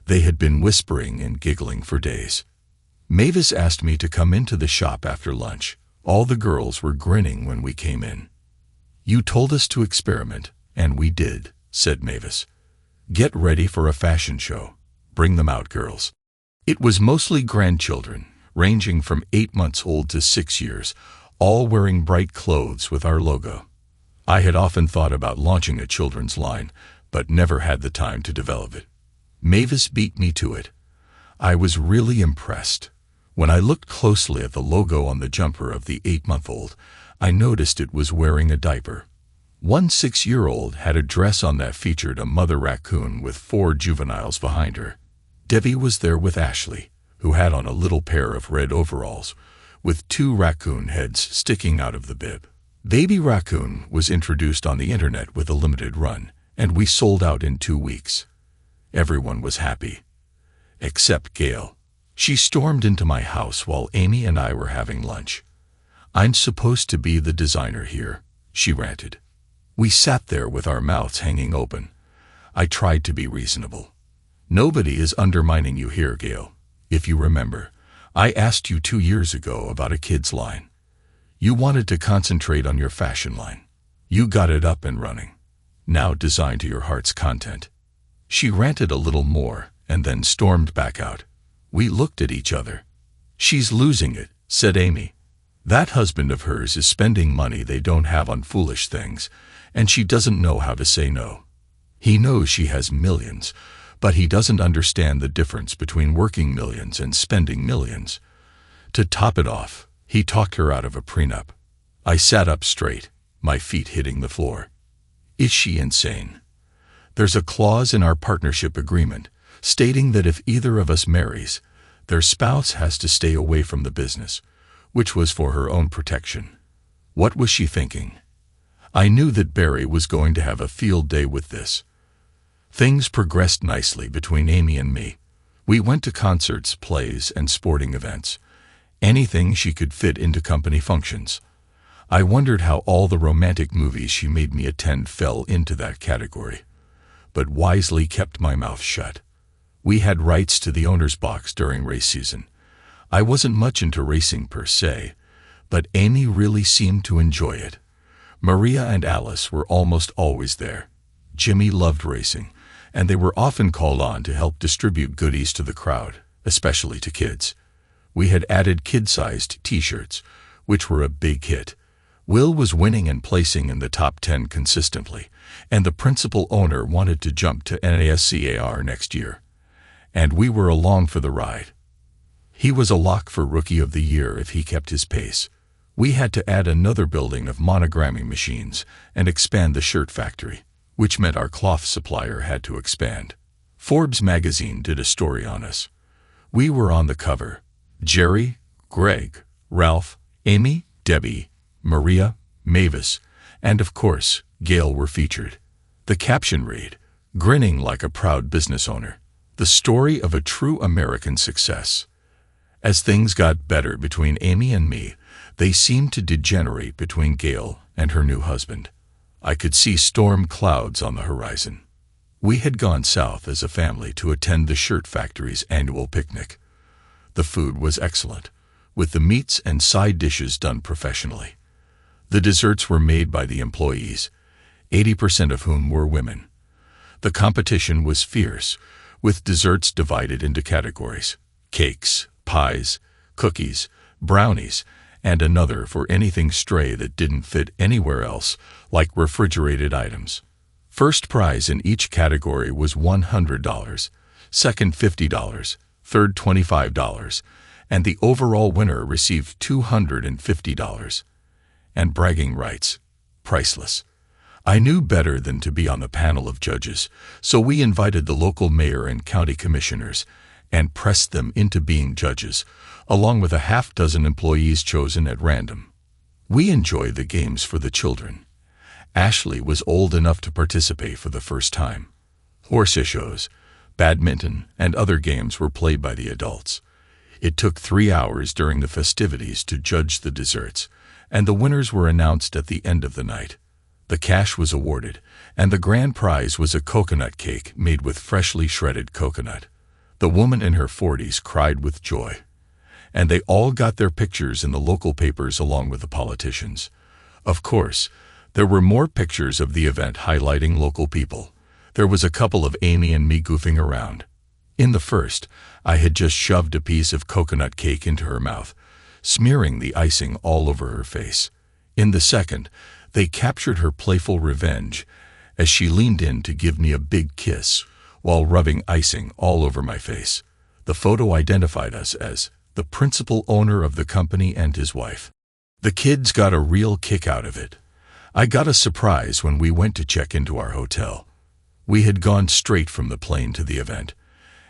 They had been whispering and giggling for days. Mavis asked me to come into the shop after lunch. All the girls were grinning when we came in. You told us to experiment, and we did, said Mavis. Get ready for a fashion show. Bring them out, girls. It was mostly grandchildren, ranging from 8 months old to 6 years, all wearing bright clothes with our logo. I had often thought about launching a children's line, but never had the time to develop it. Mavis beat me to it. I was really impressed. When I looked closely at the logo on the jumper of the 8-month-old, I noticed it was wearing a diaper. One 6-year-old had a dress on that featured a mother raccoon with 4 juveniles behind her. Debbie was there with Ashley, who had on a little pair of red overalls, with 2 raccoon heads sticking out of the bib. Baby Raccoon was introduced on the internet with a limited run, and we sold out in 2 weeks. Everyone was happy. Except Gail. She stormed into my house while Amy and I were having lunch. I'm supposed to be the designer here, she ranted. We sat there with our mouths hanging open. I tried to be reasonable. Nobody is undermining you here, Gail. If you remember, I asked you 2 years ago about a kids' line. You wanted to concentrate on your fashion line. You got it up and running. Now design to your heart's content. She ranted a little more and then stormed back out. We looked at each other. She's losing it, said Amy. That husband of hers is spending money they don't have on foolish things, and she doesn't know how to say no. He knows she has millions, but he doesn't understand the difference between working millions and spending millions. To top it off, he talked her out of a prenup. I sat up straight, my feet hitting the floor. Is she insane? There's a clause in our partnership agreement stating that if either of us marries, their spouse has to stay away from the business, which was for her own protection. What was she thinking? I knew that Barry was going to have a field day with this. Things progressed nicely between Amy and me. We went to concerts, plays, and sporting events. Anything she could fit into company functions. I wondered how all the romantic movies she made me attend fell into that category, but wisely kept my mouth shut. We had rights to the owner's box during race season. I wasn't much into racing per se, but Amy really seemed to enjoy it. Maria and Alice were almost always there. Jimmy loved racing, and they were often called on to help distribute goodies to the crowd, especially to kids. We had added kid-sized t-shirts, which were a big hit. Will was winning and placing in the top 10 consistently, and the principal owner wanted to jump to NASCAR next year. And we were along for the ride. He was a lock for Rookie of the Year if he kept his pace. We had to add another building of monogramming machines and expand the shirt factory, which meant our cloth supplier had to expand. Forbes magazine did a story on us. We were on the cover. Jerry, Greg, Ralph, Amy, Debbie, Maria, Mavis, and of course, Gail were featured. The caption read, "Grinning like a proud business owner. The story of a true American success." As things got better between Amy and me, they seemed to degenerate between Gail and her new husband. I could see storm clouds on the horizon. We had gone south as a family to attend the shirt factory's annual picnic. The food was excellent, with the meats and side dishes done professionally. The desserts were made by the employees, 80% of whom were women. The competition was fierce, with desserts divided into categories: cakes, pies, cookies, brownies, and another for anything stray that didn't fit anywhere else, like refrigerated items. First prize in each category was $100, second $50, third $25, and the overall winner received $250. And bragging rights, priceless. I knew better than to be on the panel of judges, so we invited the local mayor and county commissioners and pressed them into being judges, along with a half-dozen employees chosen at random. We enjoyed the games for the children. Ashley was old enough to participate for the first time. Horse shows, badminton, and other games were played by the adults. It took 3 hours during the festivities to judge the desserts, and the winners were announced at the end of the night. The cash was awarded, and the grand prize was a coconut cake made with freshly shredded coconut. The woman in her 40s cried with joy. And they all got their pictures in the local papers along with the politicians. Of course, there were more pictures of the event highlighting local people. There was a couple of Amy and me goofing around. In the first, I had just shoved a piece of coconut cake into her mouth, smearing the icing all over her face. In the second, they captured her playful revenge as she leaned in to give me a big kiss while rubbing icing all over my face. The photo identified us as the principal owner of the company and his wife. The kids got a real kick out of it. I got a surprise when we went to check into our hotel. We had gone straight from the plane to the event,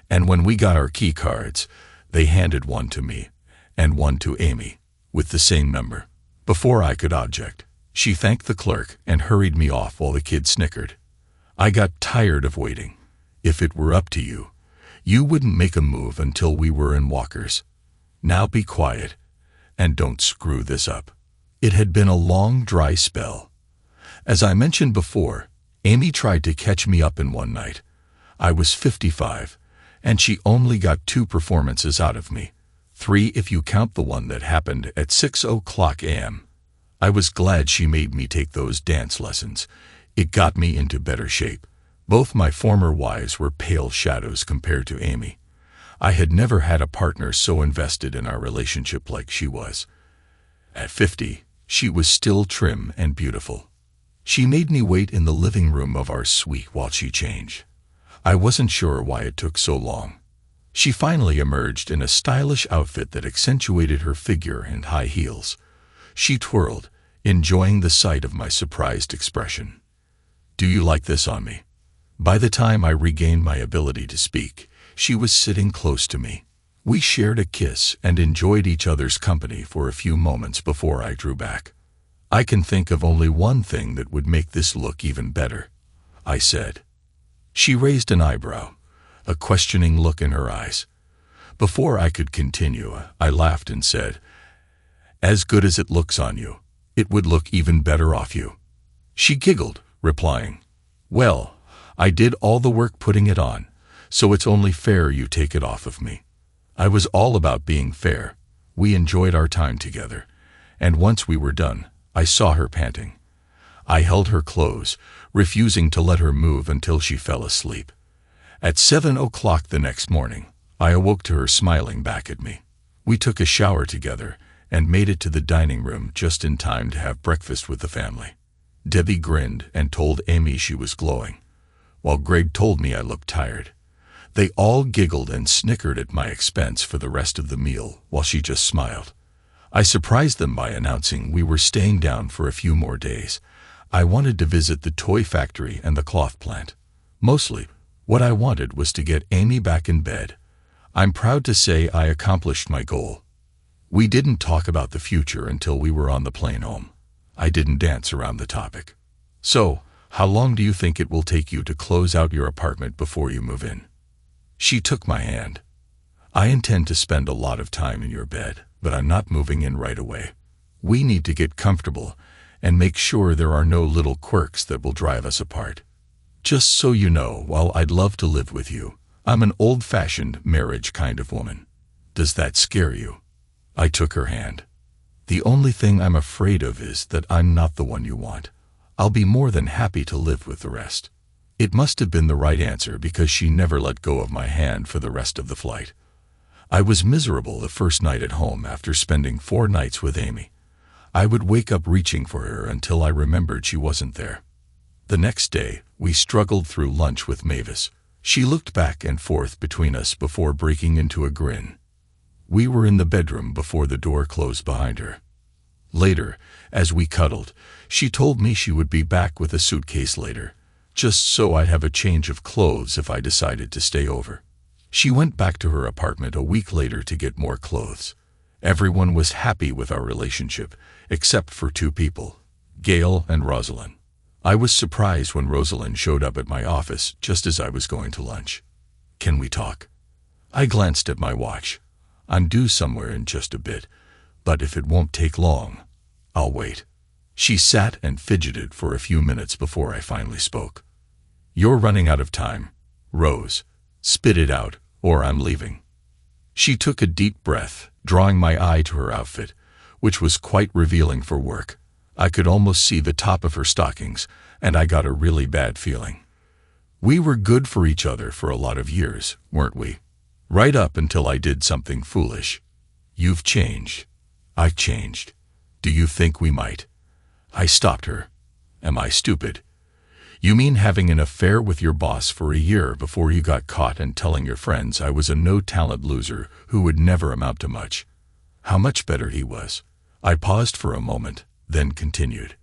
and when we got our key cards, they handed one to me and one to Amy, with the same number. Before I could object, she thanked the clerk and hurried me off while the kids snickered. I got tired of waiting. If it were up to you, you wouldn't make a move until we were in walkers. Now be quiet, and don't screw this up. It had been a long, dry spell. As I mentioned before, Amy tried to catch me up in one night. I was 55, and she only got 2 performances out of me. 3 if you count the one that happened at 6:00 a.m. I was glad she made me take those dance lessons. It got me into better shape. Both my former wives were pale shadows compared to Amy. I had never had a partner so invested in our relationship like she was. At 50, she was still trim and beautiful. She made me wait in the living room of our suite while she changed. I wasn't sure why it took so long. She finally emerged in a stylish outfit that accentuated her figure and high heels. She twirled, enjoying the sight of my surprised expression. "Do you like this on me?" By the time I regained my ability to speak, she was sitting close to me. We shared a kiss and enjoyed each other's company for a few moments before I drew back. "I can think of only one thing that would make this look even better," I said. She raised an eyebrow, a questioning look in her eyes. Before I could continue, I laughed and said, "As good as it looks on you, it would look even better off you." She giggled, replying, "Well, I did all the work putting it on, so it's only fair you take it off of me." I was all about being fair. We enjoyed our time together, and once we were done, I saw her panting. I held her close, refusing to let her move until she fell asleep. At 7 o'clock the next morning, I awoke to her smiling back at me. We took a shower together and made it to the dining room just in time to have breakfast with the family. Debbie grinned and told Amy she was glowing, while Greg told me I looked tired. They all giggled and snickered at my expense for the rest of the meal, while she just smiled. I surprised them by announcing we were staying down for a few more days. I wanted to visit the toy factory and the cloth plant. Mostly, what I wanted was to get Amy back in bed. I'm proud to say I accomplished my goal. We didn't talk about the future until we were on the plane home. I didn't dance around the topic. "So, how long do you think it will take you to close out your apartment before you move in?" She took my hand. "I intend to spend a lot of time in your bed, but I'm not moving in right away. We need to get comfortable and make sure there are no little quirks that will drive us apart. Just so you know, while I'd love to live with you, I'm an old-fashioned marriage kind of woman. Does that scare you?" I took her hand. "The only thing I'm afraid of is that I'm not the one you want. I'll be more than happy to live with the rest." It must have been the right answer because she never let go of my hand for the rest of the flight. I was miserable the first night at home after spending 4 nights with Amy. I would wake up reaching for her until I remembered she wasn't there. The next day, we struggled through lunch with Mavis. She looked back and forth between us before breaking into a grin. We were in the bedroom before the door closed behind her. Later, as we cuddled, she told me she would be back with a suitcase later, just so I'd have a change of clothes if I decided to stay over. She went back to her apartment a week later to get more clothes. Everyone was happy with our relationship, except for 2 people, Gail and Rosalind. I was surprised when Rosalind showed up at my office just as I was going to lunch. "Can we talk?" I glanced at my watch. "I'm due somewhere in just a bit, but if it won't take long, I'll wait." She sat and fidgeted for a few minutes before I finally spoke. "You're running out of time, Rose. Spit it out, or I'm leaving." She took a deep breath, drawing my eye to her outfit, which was quite revealing for work. I could almost see the top of her stockings, and I got a really bad feeling. We were good for each other for a lot of years, weren't we? Right up until I did something foolish. "You've changed. I've changed. Do you think we might?" I stopped her. "Am I stupid? You mean having an affair with your boss for a year before you got caught and telling your friends I was a no-talent loser who would never amount to much? How much better he was." I paused for a moment, then continued.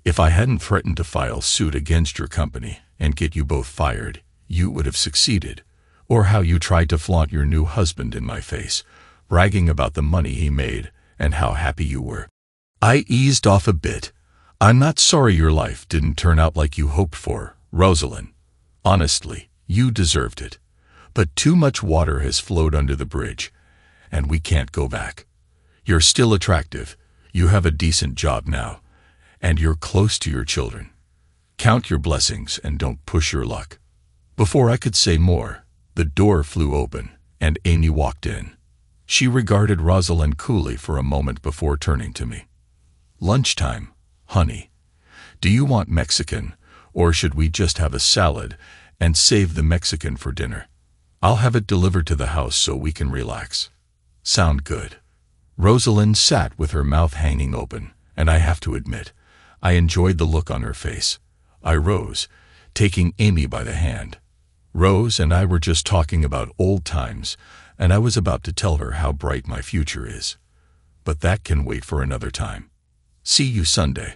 "If I hadn't threatened to file suit against your company and get you both fired, you would have succeeded. Or how you tried to flaunt your new husband in my face, bragging about the money he made and how happy you were." I eased off a bit. "I'm not sorry your life didn't turn out like you hoped for, Rosalind. Honestly, you deserved it. But too much water has flowed under the bridge, and we can't go back. You're still attractive, you have a decent job now, and you're close to your children. Count your blessings and don't push your luck." Before I could say more, the door flew open, and Amy walked in. She regarded Rosalind coolly for a moment before turning to me. "Lunchtime, honey. Do you want Mexican, or should we just have a salad and save the Mexican for dinner? I'll have it delivered to the house so we can relax." "Sound good." Rosalind sat with her mouth hanging open, and I have to admit, I enjoyed the look on her face. I rose, taking Amy by the hand. Rose and I were just talking about old times, and I was about to tell her how bright my future is. But that can wait for another time. See you Sunday.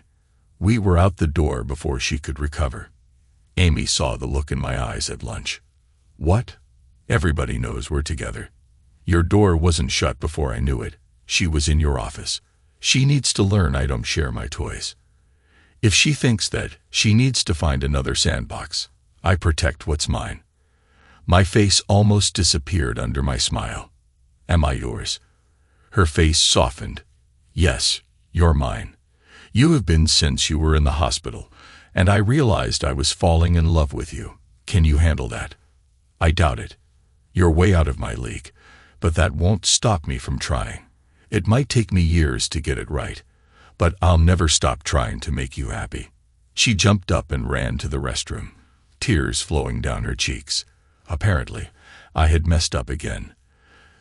We were out the door before she could recover. Amy saw the look in my eyes at lunch. What? Everybody knows we're together. Your door wasn't shut before I knew it. She was in your office. She needs to learn I don't share my toys. If she thinks that, she needs to find another sandbox. I protect what's mine. My face almost disappeared under my smile. Am I yours? Her face softened. Yes, you're mine. You have been since you were in the hospital, and I realized I was falling in love with you. Can you handle that? I doubt it. You're way out of my league, but that won't stop me from trying. It might take me years to get it right, but I'll never stop trying to make you happy. She jumped up and ran to the restroom, tears flowing down her cheeks. Apparently, I had messed up again.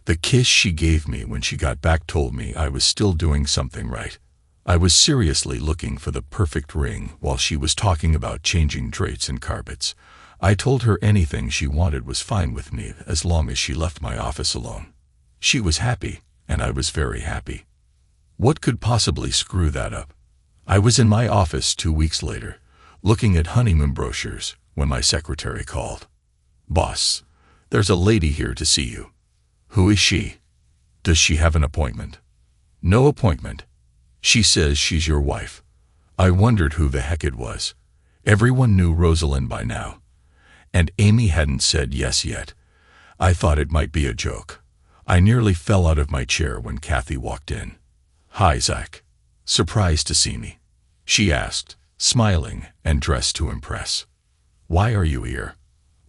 The kiss she gave me when she got back told me I was still doing something right. I was seriously looking for the perfect ring while she was talking about changing drapes and carpets. I told her anything she wanted was fine with me as long as she left my office alone. She was happy, and I was very happy. What could possibly screw that up? I was in my office 2 weeks later, looking at honeymoon brochures, when my secretary called. Boss, there's a lady here to see you. Who is she? Does she have an appointment? No appointment. She says she's your wife. I wondered who the heck it was. Everyone knew Rosalind by now. And Amy hadn't said yes yet. I thought it might be a joke. I nearly fell out of my chair when Kathy walked in. Hi, Zach. Surprised to see me? She asked, smiling and dressed to impress. Why are you here?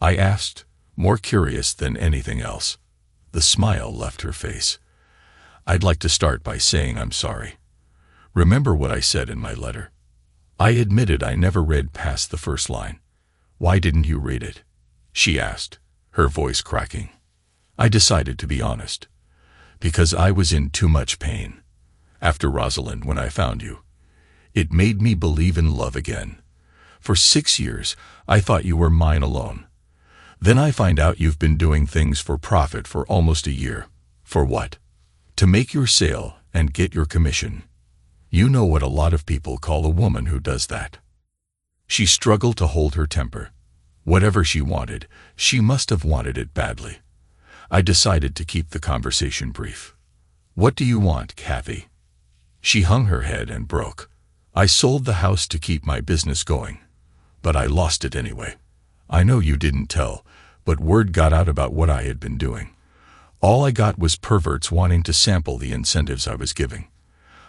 I asked, more curious than anything else. The smile left her face. I'd like to start by saying I'm sorry. Remember what I said in my letter? I admitted I never read past the first line. Why didn't you read it? She asked, her voice cracking. I decided to be honest. Because I was in too much pain. After Rosalind, when I found you. It made me believe in love again. For 6 years, I thought you were mine alone. Then I find out you've been doing things for profit for almost a year. For what? To make your sale and get your commission. You know what a lot of people call a woman who does that. She struggled to hold her temper. Whatever she wanted, she must have wanted it badly. I decided to keep the conversation brief. What do you want, Kathy? She hung her head and broke. I sold the house to keep my business going. But I lost it anyway. I know you didn't tell, but word got out about what I had been doing. All I got was perverts wanting to sample the incentives I was giving.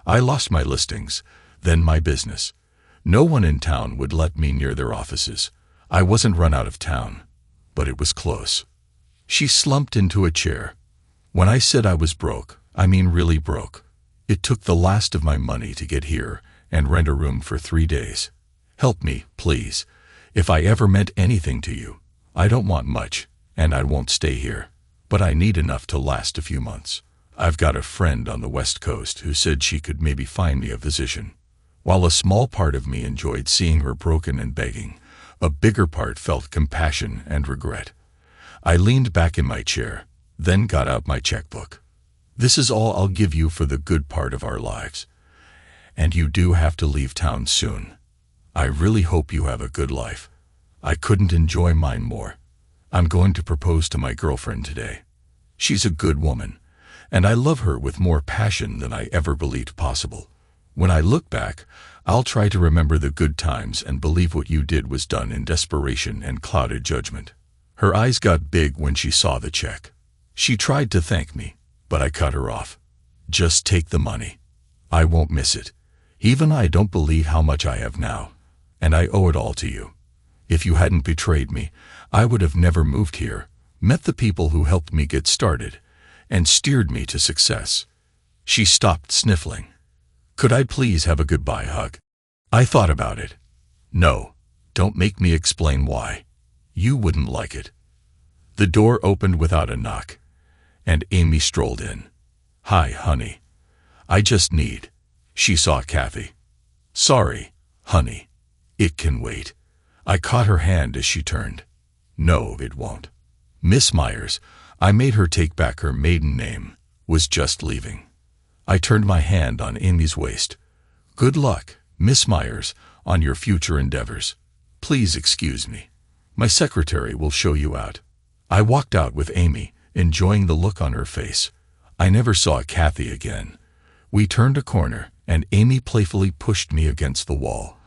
I lost my listings, then my business. No one in town would let me near their offices. I wasn't run out of town, but it was close. She slumped into a chair. When I said I was broke, I mean really broke. It took the last of my money to get here and rent a room for 3 days. Help me, please. If I ever meant anything to you, I don't want much, and I won't stay here. But I need enough to last a few months. I've got a friend on the West Coast who said she could maybe find me a physician. While a small part of me enjoyed seeing her broken and begging, a bigger part felt compassion and regret. I leaned back in my chair, then got out my checkbook. This is all I'll give you for the good part of our lives. And you do have to leave town soon. I really hope you have a good life. I couldn't enjoy mine more. I'm going to propose to my girlfriend today. She's a good woman, and I love her with more passion than I ever believed possible. When I look back, I'll try to remember the good times and believe what you did was done in desperation and clouded judgment. Her eyes got big when she saw the check. She tried to thank me, but I cut her off. Just take the money. I won't miss it. Even I don't believe how much I have now, and I owe it all to you. If you hadn't betrayed me, I would have never moved here, met the people who helped me get started, and steered me to success. She stopped sniffling. Could I please have a goodbye hug? I thought about it. No, don't make me explain why. You wouldn't like it. The door opened without a knock, and Amy strolled in. Hi, honey. I just need. She saw Kathy. Sorry, Honey, it can wait. I caught her hand as she turned. No, it won't. Miss Myers, I made her take back her maiden name, was just leaving. I turned my hand on Amy's waist. Good luck, Miss Myers, on your future endeavors. Please excuse me. My secretary will show you out. I walked out with Amy, enjoying the look on her face. I never saw Kathy again. We turned a corner, and Amy playfully pushed me against the wall,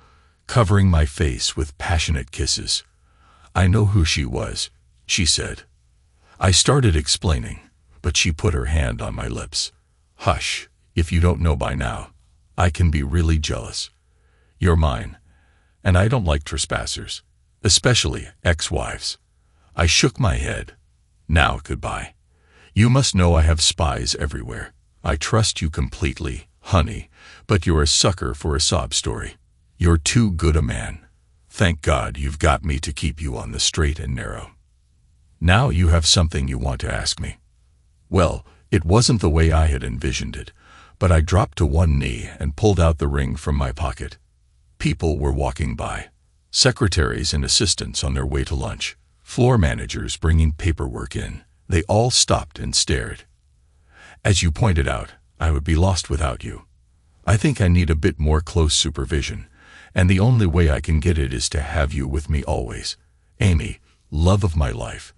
covering my face with passionate kisses. I know who she was, she said. I started explaining, but she put her hand on my lips. Hush, if you don't know by now, I can be really jealous. You're mine, and I don't like trespassers, especially ex-wives. I shook my head. Now goodbye. You must know I have spies everywhere. I trust you completely, honey, but you're a sucker for a sob story. You're too good a man. Thank God you've got me to keep you on the straight and narrow. Now you have something you want to ask me. Well, it wasn't the way I had envisioned it, but I dropped to one knee and pulled out the ring from my pocket. People were walking by. Secretaries and assistants on their way to lunch. Floor managers bringing paperwork in. They all stopped and stared. As you pointed out, I would be lost without you. I think I need a bit more close supervision, and the only way I can get it is to have you with me always. Amy, love of my life.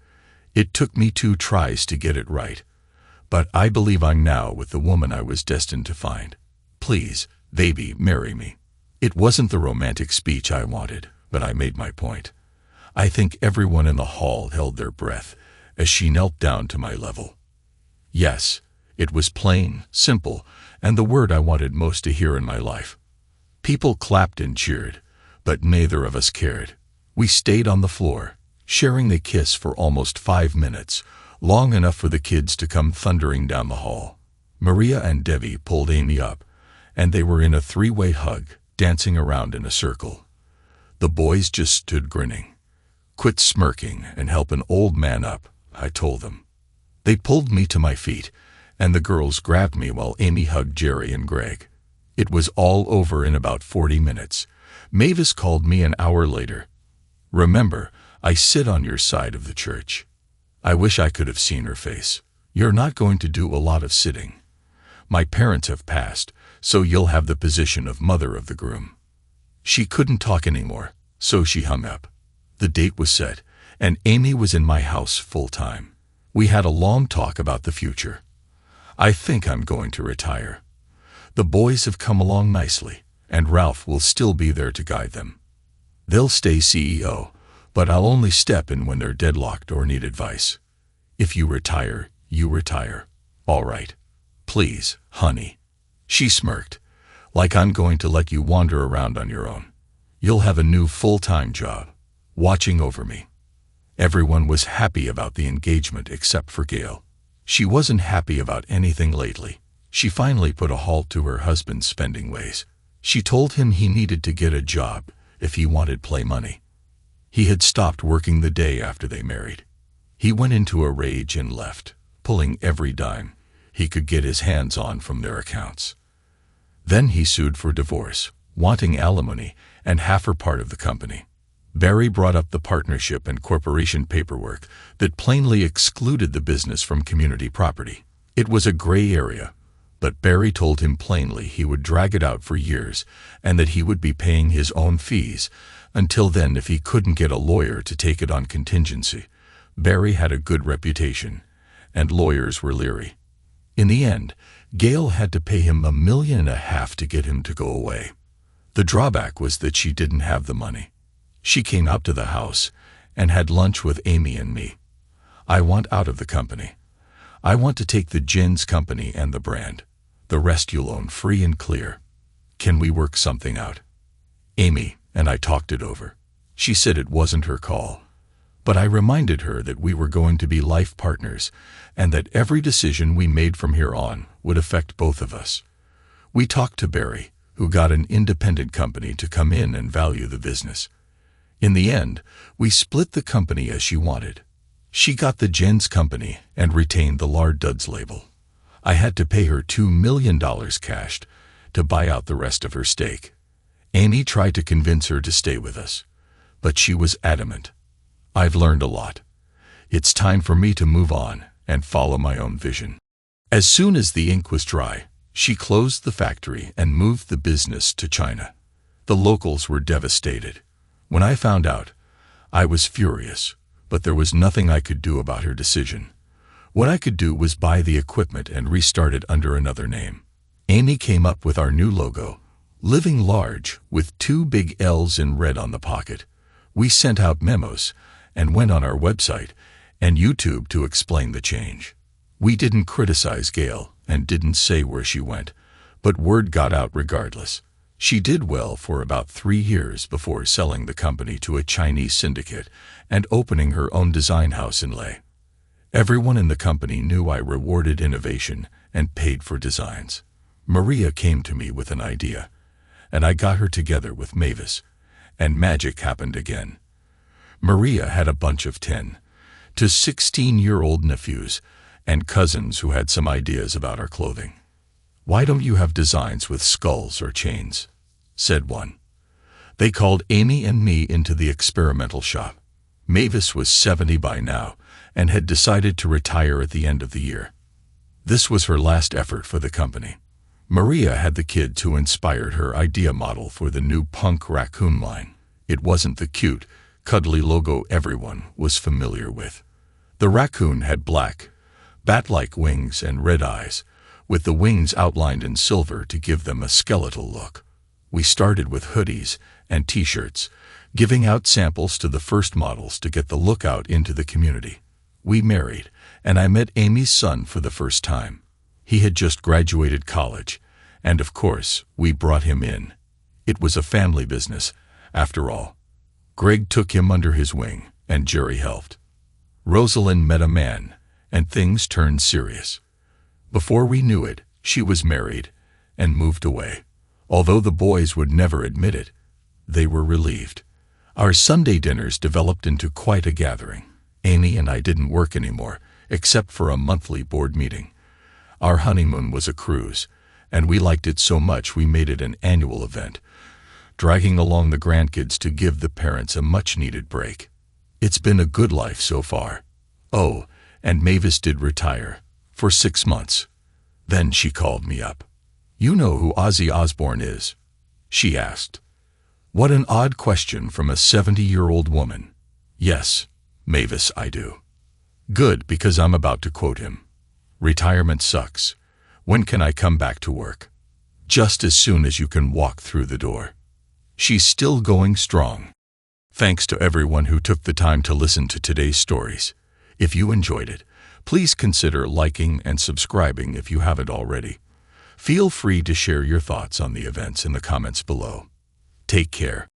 It took me 2 tries to get it right, but I believe I'm now with the woman I was destined to find. Please, baby, marry me. It wasn't the romantic speech I wanted, but I made my point. I think everyone in the hall held their breath as she knelt down to my level. Yes, it was plain, simple, and the word I wanted most to hear in my life. People clapped and cheered, but neither of us cared. We stayed on the floor, sharing the kiss for almost 5 minutes, long enough for the kids to come thundering down the hall. Maria and Debbie pulled Amy up, and they were in a 3-way hug, dancing around in a circle. The boys just stood grinning. Quit smirking and help an old man up, I told them. They pulled me to my feet, and the girls grabbed me while Amy hugged Jerry and Greg. It was all over in about 40 minutes. Mavis called me an hour later. Remember, I sit on your side of the church. I wish I could have seen her face. You're not going to do a lot of sitting. My parents have passed, so you'll have the position of mother of the groom. She couldn't talk anymore, so she hung up. The date was set, and Amy was in my house full time. We had a long talk about the future. I think I'm going to retire. The boys have come along nicely, and Ralph will still be there to guide them. They'll stay CEO, but I'll only step in when they're deadlocked or need advice. If you retire, you retire. All right. Please, honey. She smirked, like I'm going to let you wander around on your own. You'll have a new full-time job, watching over me. Everyone was happy about the engagement except for Gail. She wasn't happy about anything lately. She finally put a halt to her husband's spending ways. She told him he needed to get a job if he wanted play money. He had stopped working the day after they married. He went into a rage and left, pulling every dime he could get his hands on from their accounts. Then he sued for divorce, wanting alimony and half her part of the company. Barry brought up the partnership and corporation paperwork that plainly excluded the business from community property. It was a gray area, but Barry told him plainly he would drag it out for years and that he would be paying his own fees until then if he couldn't get a lawyer to take it on contingency. Barry had a good reputation, and lawyers were leery. In the end, Gail had to pay him $1.5 million to get him to go away. The drawback was that she didn't have the money. She came up to the house and had lunch with Amy and me. I want out of the company. I want to take the Jen's company and the brand. The rest you'll own free and clear. Can we work something out? Amy and I talked it over. She said it wasn't her call, but I reminded her that we were going to be life partners and that every decision we made from here on would affect both of us. We talked to Barry, who got an independent company to come in and value the business. In the end, we split the company as she wanted. She got the Jen's company and retained the Lard Duds label. I had to pay her $2 million cashed to buy out the rest of her stake. Amy tried to convince her to stay with us, but she was adamant. I've learned a lot. It's time for me to move on and follow my own vision. As soon as the ink was dry, she closed the factory and moved the business to China. The locals were devastated. When I found out, I was furious, but there was nothing I could do about her decision. What I could do was buy the equipment and restart it under another name. Amy came up with our new logo, Living Large, with 2 big L's in red on the pocket. We sent out memos and went on our website and YouTube to explain the change. We didn't criticize Gail and didn't say where she went, but word got out regardless. She did well for about 3 years before selling the company to a Chinese syndicate and opening her own design house in Leh. Everyone in the company knew I rewarded innovation and paid for designs. Maria came to me with an idea, and I got her together with Mavis, and magic happened again. Maria had a bunch of 10 to 16-year-old nephews and cousins who had some ideas about our clothing. "Why don't you have designs with skulls or chains?" said one. They called Amy and me into the experimental shop. Mavis was 70 by now and had decided to retire at the end of the year. This was her last effort for the company. Maria had the kids who inspired her idea model for the new punk raccoon line. It wasn't the cute, cuddly logo everyone was familiar with. The raccoon had black, bat-like wings and red eyes, with the wings outlined in silver to give them a skeletal look. We started with hoodies and t-shirts, giving out samples to the first models to get the look out into the community. We married, and I met Amy's son for the first time. He had just graduated college, and of course, we brought him in. It was a family business, after all. Greg took him under his wing, and Jerry helped. Rosalind met a man, and things turned serious. Before we knew it, she was married and moved away. Although the boys would never admit it, they were relieved. Our Sunday dinners developed into quite a gathering. Amy and I didn't work anymore, except for a monthly board meeting. Our honeymoon was a cruise, and we liked it so much we made it an annual event, dragging along the grandkids to give the parents a much-needed break. It's been a good life so far. Oh, and Mavis did retire, for 6 months. Then she called me up. "You know who Ozzy Osbourne is?" she asked. What an odd question from a 70-year-old woman. "Yes, Mavis, I do." "Good, because I'm about to quote him. Retirement sucks. When can I come back to work?" "Just as soon as you can walk through the door." She's still going strong. Thanks to everyone who took the time to listen to today's stories. If you enjoyed it, please consider liking and subscribing if you haven't already. Feel free to share your thoughts on the events in the comments below. Take care.